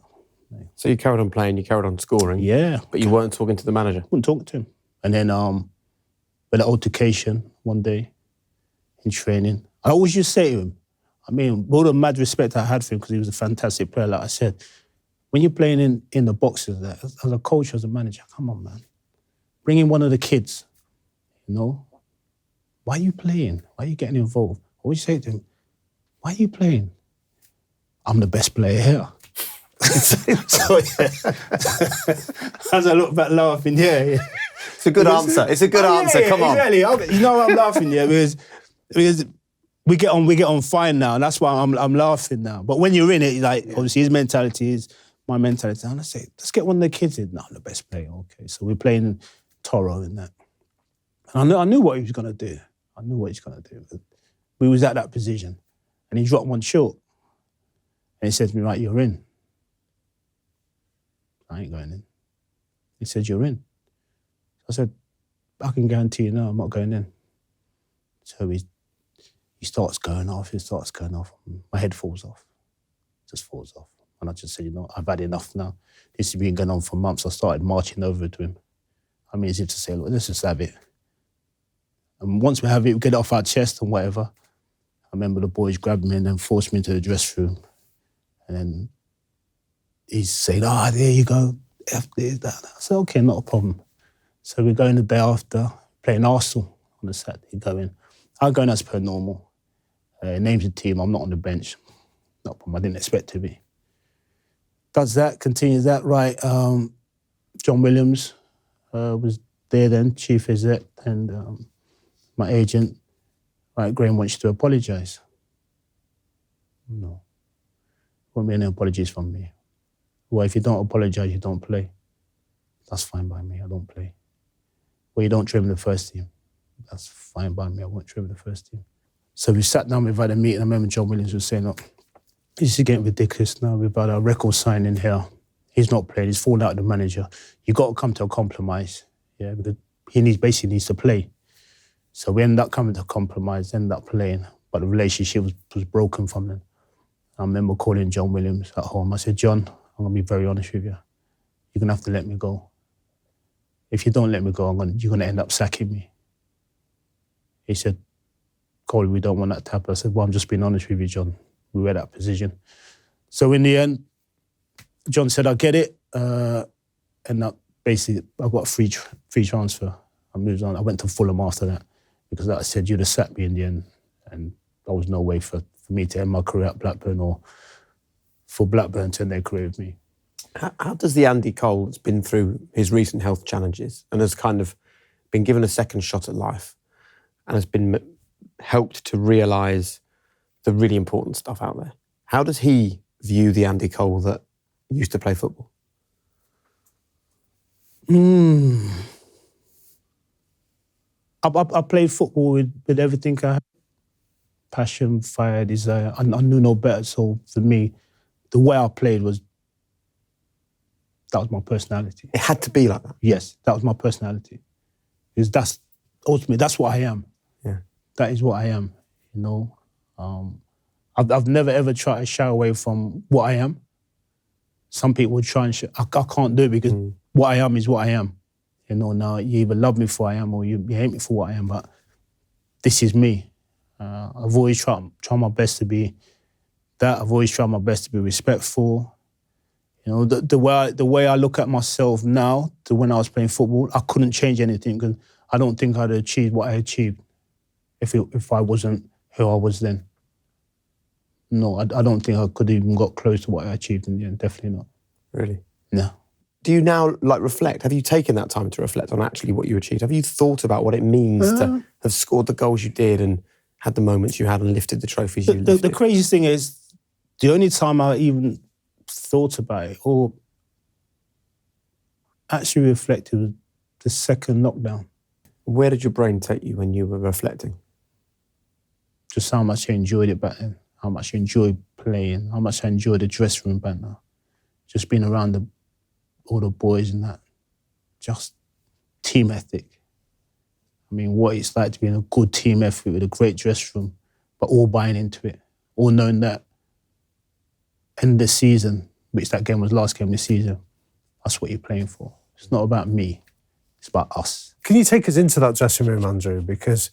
So you carried on playing, you carried on scoring. Yeah. But you weren't talking to the manager? Wouldn't talk to him. And then with an altercation one day in training, I always used to say to him, I mean, with all the mad respect I had for him, because he was a fantastic player, like I said, when you're playing in the boxes, as a coach, as a manager, come on, man. Bring in one of the kids, Why are you playing? Why are you getting involved? I always say to him, why are you playing? I'm the best player here. So, yeah. As I look back laughing, yeah. It's a good answer. It's a good answer. Yeah, come on. Exactly. I'm laughing, yeah, because we get on fine now, and that's why I'm laughing now. But when you're in it, obviously his mentality is my mentality. And I say, let's get one of the kids in. No, I'm the best player. Okay, so we're playing Toro and that. And I knew what he was going to do. I knew what he was going to do. But we was at that position, and he dropped one short. And he said to me, right, you're in. I ain't going in. He said, you're in. I said, I can guarantee you, no, I'm not going in. So he starts going off, my head falls off. Just falls off. And I just said, I've had enough now. This has been going on for months. I started marching over to him. I mean, as if to say, look, let's just have it. And once we have it, we get it off our chest and whatever. I remember the boys grabbed me and then forced me into the dressing room. And then he's saying, there you go. F this, that. I said, okay, not a problem. So we go in the day after, playing Arsenal on the Saturday, go in. I go in as per normal. Names the team, I'm not on the bench. Not a problem, I didn't expect to be. Does that, continues that, right. John Williams was there then, chief exec, and my agent, right, Graham wants you to apologise. No. Won't be any apologies from me. Well, if you don't apologise, you don't play. That's fine by me, I don't play. Well, you don't trim the first team. That's fine by me, I won't trim the first team. So we sat down, we've had a meeting. I remember John Williams was saying, look, this is getting ridiculous now. We've had a record signing here. He's not playing, he's fallen out with the manager. You've got to come to a compromise, yeah, because he basically needs to play. So we ended up coming to a compromise, ended up playing, but the relationship was broken from then. I remember calling John Williams at home. I said, John, I'm going to be very honest with you. You're going to have to let me go. If you don't let me go, you're going to end up sacking me. He said, Coley, we don't want that to happen. I said, well, I'm just being honest with you, John. We were at that position. So in the end, John said, I get it. And basically, I got a free transfer. I moved on. I went to Fulham after that because, like I said, you'd have sacked me in the end. And there was no way for me to end my career at Blackburn or for Blackburn to end their career with me. How does the Andy Cole that's been through his recent health challenges and has kind of been given a second shot at life and has been helped to realise the really important stuff out there, how does he view the Andy Cole that used to play football? I played football with everything I had. Passion, fire, desire. I knew no better. So for me, the way I played that was my personality. It had to be like that? Yes, that was my personality. Because that's what I am. Yeah. that is what I am, you know. I've never ever tried to shy away from what I am. Some people try and I can't do it because what I am is what I am. You know, now you either love me for what I am or you hate me for what I am, but this is me. I've always tried my best to be that. I've always tried my best to be respectful. You know, the way I look at myself now to when I was playing football, I couldn't change anything because I don't think I'd achieved what I achieved if I wasn't who I was then. No, I don't think I could even got close to what I achieved in the end. Definitely not. Really? No. Do you now reflect? Have you taken that time to reflect on actually what you achieved? Have you thought about what it means to have scored the goals you did and had the moments you had and lifted the trophies you lifted? The craziest thing is, the only time I even thought about it or actually reflected was the second lockdown. Where did your brain take you when you were reflecting? Just how much I enjoyed it back then, how much I enjoyed playing, how much I enjoyed the dressing room back now. Just being around all the boys and that. Just team ethic. I mean, what it's like to be in a good team effort with a great dressing room, but all buying into it, all knowing that end of the season, which that game was last game of the season, that's what you're playing for. It's not about me, it's about us. Can you take us into that dressing room, Andrew? Because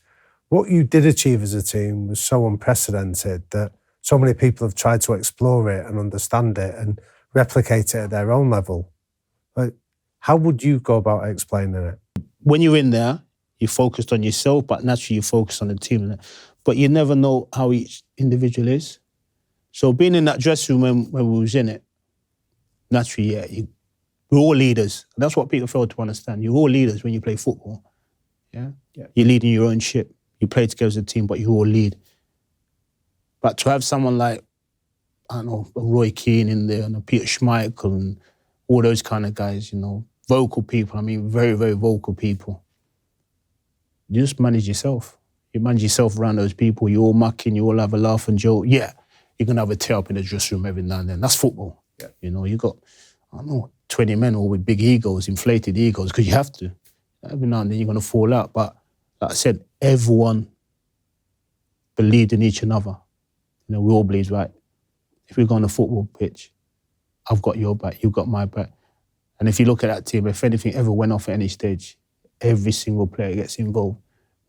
what you did achieve as a team was so unprecedented that so many people have tried to explore it and understand it and replicate it at their own level. Like, how would you go about explaining it? When you're in there, you're focused on yourself, but naturally you focus on the team. But you never know how each individual is. So being in that dressing room when we was in it, naturally, yeah, we're all leaders. And that's what people fail to understand. You're all leaders when you play football. Yeah? You're leading your own ship. You play together as a team, but you all lead. But to have someone like, I don't know, Roy Keane in there and Peter Schmeichel and all those kind of guys, you know, vocal people, I mean, very, very vocal people. You just manage yourself. You manage yourself around those people. You all mucking, you all have a laugh and joke. Yeah, you're going to have a tear up in the dressing room every now and then. That's football. Yeah. You know, you got, I don't know, 20 men all with big egos, inflated egos, because you have to. Every now and then you're going to fall out. But like I said, everyone believed in each another. You know, we all believe, right, if we go on a football pitch, I've got your back, you've got my back. And if you look at that team, if anything ever went off at any stage, every single player gets involved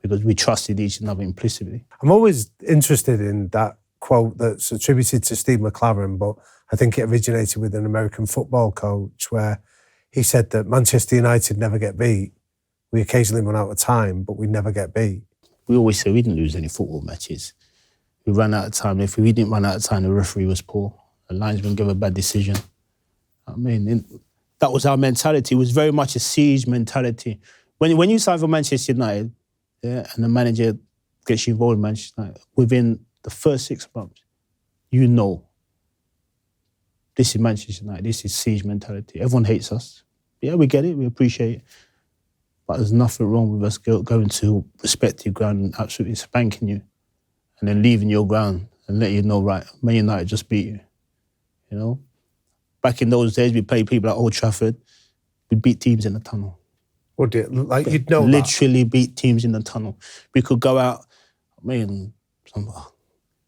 because we trusted each other implicitly. I'm always interested in that quote that's attributed to Steve McLaren, but I think it originated with an American football coach where he said that Manchester United never get beat. We occasionally run out of time, but we never get beat. We always say we didn't lose any football matches. We ran out of time. If we didn't run out of time, the referee was poor. The linesman gave a bad decision. I mean, that was our mentality. It was very much a siege mentality. When you sign for Manchester United, yeah, and the manager gets you involved in Manchester United, within the first 6 months, you know, this is Manchester United, this is siege mentality. Everyone hates us. Yeah, we get it, we appreciate it. But there's nothing wrong with us going to respective ground and absolutely spanking you and then leaving your ground and let you know, right, Man United just beat you. You know? Back in those days, we played people at Old Trafford. We beat teams in the tunnel. Would it? Like, you'd know literally beat teams in the tunnel. We could go out, I mean,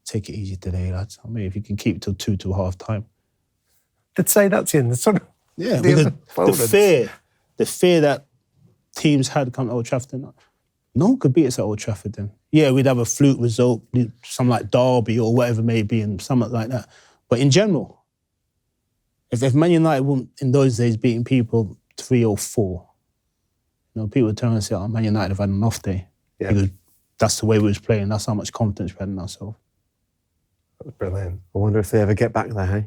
take it easy today, lads. I mean, if you can keep it till 2 to half time. They'd say that to you in the tunnel. Yeah, the fear that teams had come to Old Trafford, no one could beat us at Old Trafford then. Yeah, we'd have a fluke result, something like Derby or whatever it may be, and something like that. But in general, if Man United weren't in those days beating people 3 or 4, you know, people would turn and say, oh, Man United have had an off day. Yeah. Because that's the way we was playing, that's how much confidence we had in ourselves. That was brilliant. I wonder if they ever get back there, hey?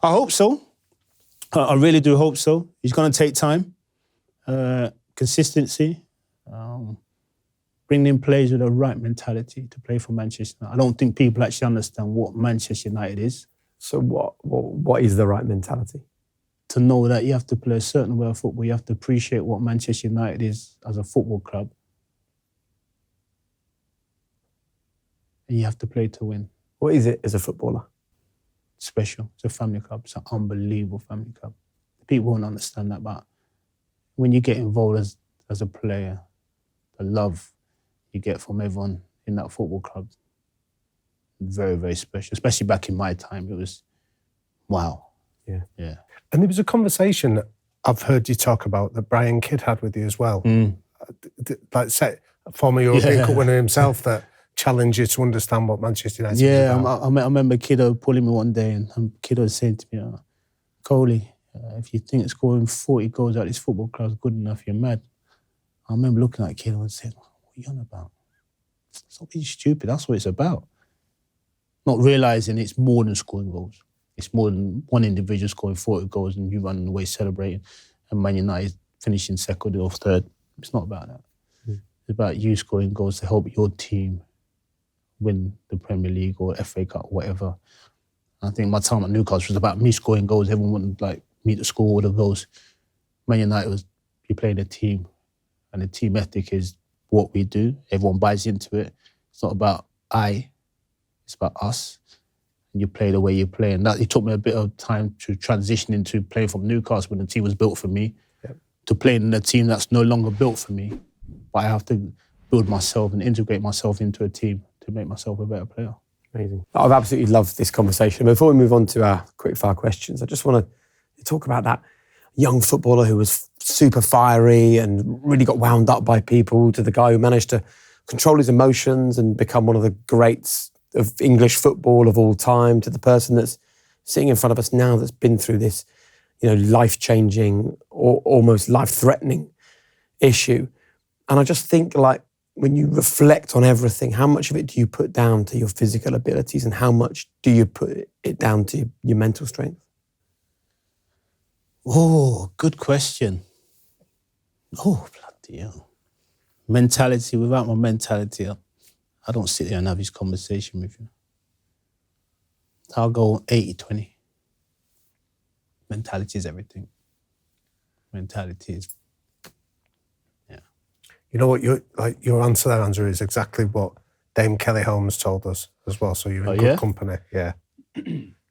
I hope so. I really do hope so. It's going to take time. Consistency. Bringing in players with the right mentality to play for Manchester United. I don't think people actually understand what Manchester United is. So what is the right mentality? To know that you have to play a certain way of football, you have to appreciate what Manchester United is as a football club. And you have to play to win. What is it as a footballer? Special. It's a family club. It's an unbelievable family club. People won't understand that, but when you get involved as a player, the love you get from everyone, in that football club. Very, very special, especially back in my time. It was, wow. Yeah. Yeah. And there was a conversation that I've heard you talk about that Brian Kidd had with you as well. Like, former European Cup winner himself, that challenged you to understand what Manchester United was about. I remember Kiddo pulling me one day, and Kiddo was saying to me, Coley, if you think scoring 40 goals at this football club is good enough, you're mad. I remember looking at Kiddo and saying, what are you on about? Stop being stupid. That's what it's about. Not realising it's more than scoring goals. It's more than one individual scoring 40 goals and you running away celebrating and Man United finishing second or third. It's not about that. It's about you scoring goals to help your team win the Premier League or FA Cup or whatever. I think my time at Newcastle was about me scoring goals. Everyone wanted like me to score all the goals. Man United was you playing a team, and the team ethic is what we do. Everyone buys into it. It's not about it's about us. And you play the way you play. And that it took me a bit of time to transition into playing from Newcastle when the team was built for me, to playing in a team that's no longer built for me. But I have to build myself and integrate myself into a team to make myself a better player. Amazing. I've absolutely loved this conversation. Before we move on to our quickfire questions, I just want to talk about that young footballer who was super fiery and really got wound up by people, to the guy who managed to control his emotions and become one of the greats of English football of all time, to the person that's sitting in front of us now that's been through this, life-changing or almost life-threatening issue. And I just think, like, when you reflect on everything, how much of it do you put down to your physical abilities and how much do you put it down to your mental strength? Oh, good question. Oh, bloody hell. Mentality, without my mentality, I don't sit there and have this conversation with you. I'll go 80-20. Mentality is everything. Mentality is, You know what, your answer there, Andrew, is exactly what Dame Kelly Holmes told us as well. So you're in good company. Yeah.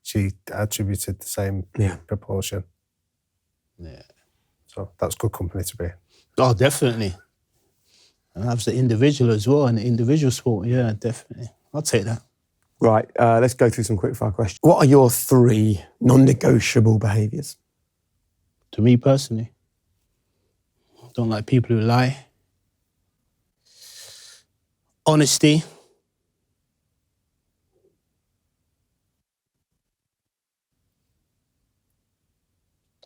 She attributed the same proportion. Yeah. So that's good company to be in. Oh, definitely. And that's the individual as well, and the individual sport. Yeah, definitely. I'll take that. Right, let's go through some quickfire questions. What are your 3 non-negotiable behaviours? To me personally, I don't like people who lie. Honesty.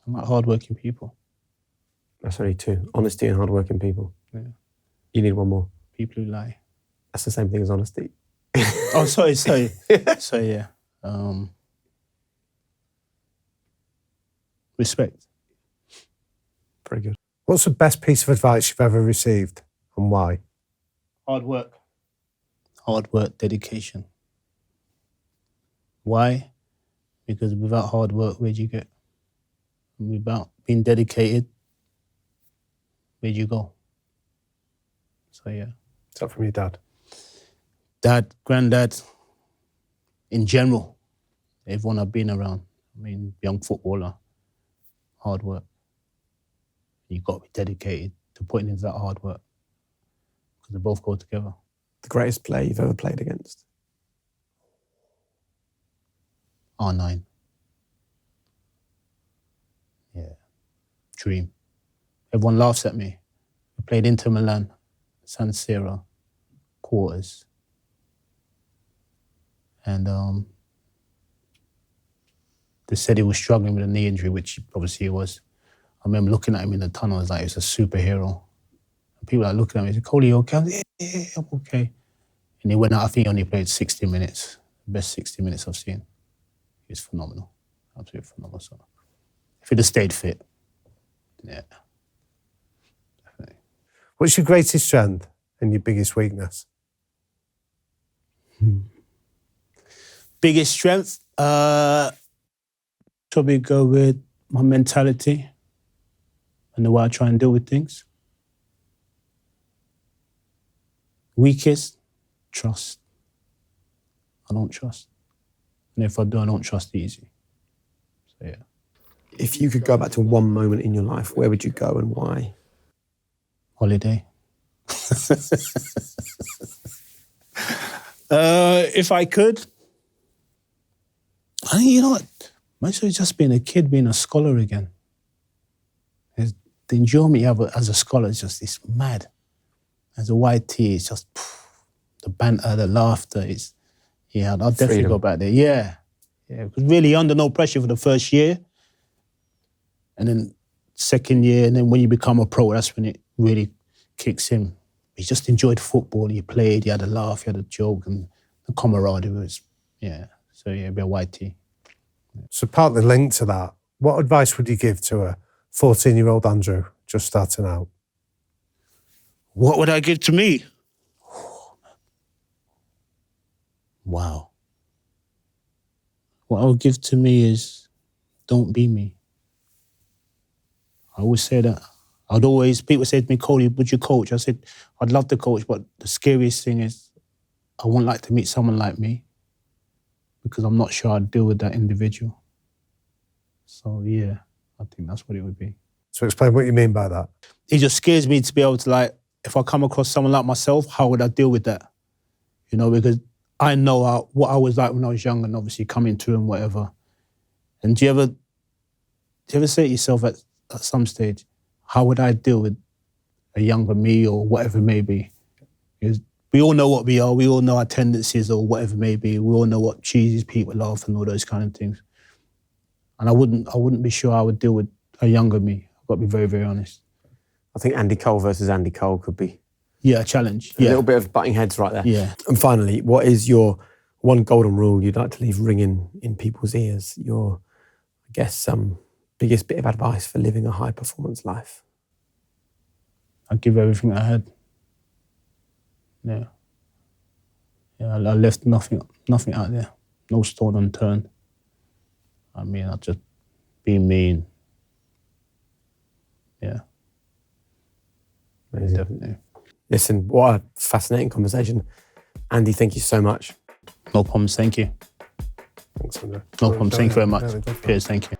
I like hardworking people. That's only 2. Honesty and hardworking people. Yeah. You need one more. People who lie. That's the same thing as honesty. Oh, sorry. So yeah. Respect. Very good. What's the best piece of advice you've ever received and why? Hard work. Hard work, dedication. Why? Because without hard work, where'd you get? Without being dedicated, where'd you go? So yeah. Is that from your dad? Dad, granddad, in general, everyone I've been around. I mean, young footballer, hard work. You've got to be dedicated to putting into that hard work because they both go together. The greatest player you've ever played against? R9. Yeah. Dream. Everyone laughs at me. I played Inter Milan, San Siro, quarters. And they said he was struggling with a knee injury, which obviously he was. I remember looking at him in the tunnel, I was like, he was a superhero. And people are looking at me and said, Coley, you okay? I was like, yeah, I'm okay. And he went out, I think he only played 60 minutes. The best 60 minutes I've seen. He was phenomenal. Absolutely phenomenal. So if he'd have stayed fit, yeah. Definitely. What's your greatest strength and your biggest weakness? Biggest strength? Probably go with my mentality and the way I try and deal with things. Weakest? Trust. I don't trust. And if I do, I don't trust easy. So yeah. If you could go back to one moment in your life, where would you go and why? Holiday. If I could, I think, you know what? Might as well just being a kid, being a scholar again. The enjoyment you have as a scholar is just, it's mad. As a YT, it's just the banter, the laughter. I'll definitely go back there. Yeah, because really you're under no pressure for the first year. And then second year, and then when you become a pro, that's when it really kicks in. You just enjoyed football, you played, you had a laugh, you had a joke, and the camaraderie was, So be a YT. So partly linked to that, what advice would you give to a 14-year-old Andrew just starting out? What would I give to me? Wow. What I would give to me is, don't be me. I always say that. People say to me, Cody, would you coach? I said, I'd love to coach, but the scariest thing is I wouldn't like to meet someone like me because I'm not sure I'd deal with that individual. So yeah, I think that's what it would be. So explain what you mean by that. It just scares me to be able to, like, if I come across someone like myself, how would I deal with that? You know, because I know what I was like when I was young and obviously coming through and whatever. And do you ever say to yourself at some stage, how would I deal with a younger me or whatever it may be? Because we all know what we are. We all know our tendencies or whatever it may be. We all know what cheeses people laugh and all those kind of things. And I wouldn't be sure I would deal with a younger me. I've got to be very, very honest. I think Andy Cole versus Andy Cole could be a challenge. A little bit of butting heads right there. Yeah. And finally, what is your one golden rule you'd like to leave ringing in people's ears? Your, I guess, biggest bit of advice for living a high-performance life? I give everything I had. Yeah. I left nothing out there. No stone unturned. I mean, I just be mean. Yeah. Amazing. Definitely. Listen, what a fascinating conversation. Andy, thank you so much. No problems, thank you. Thanks, Andrew. No problems, thank you very much. Cheers, thank you.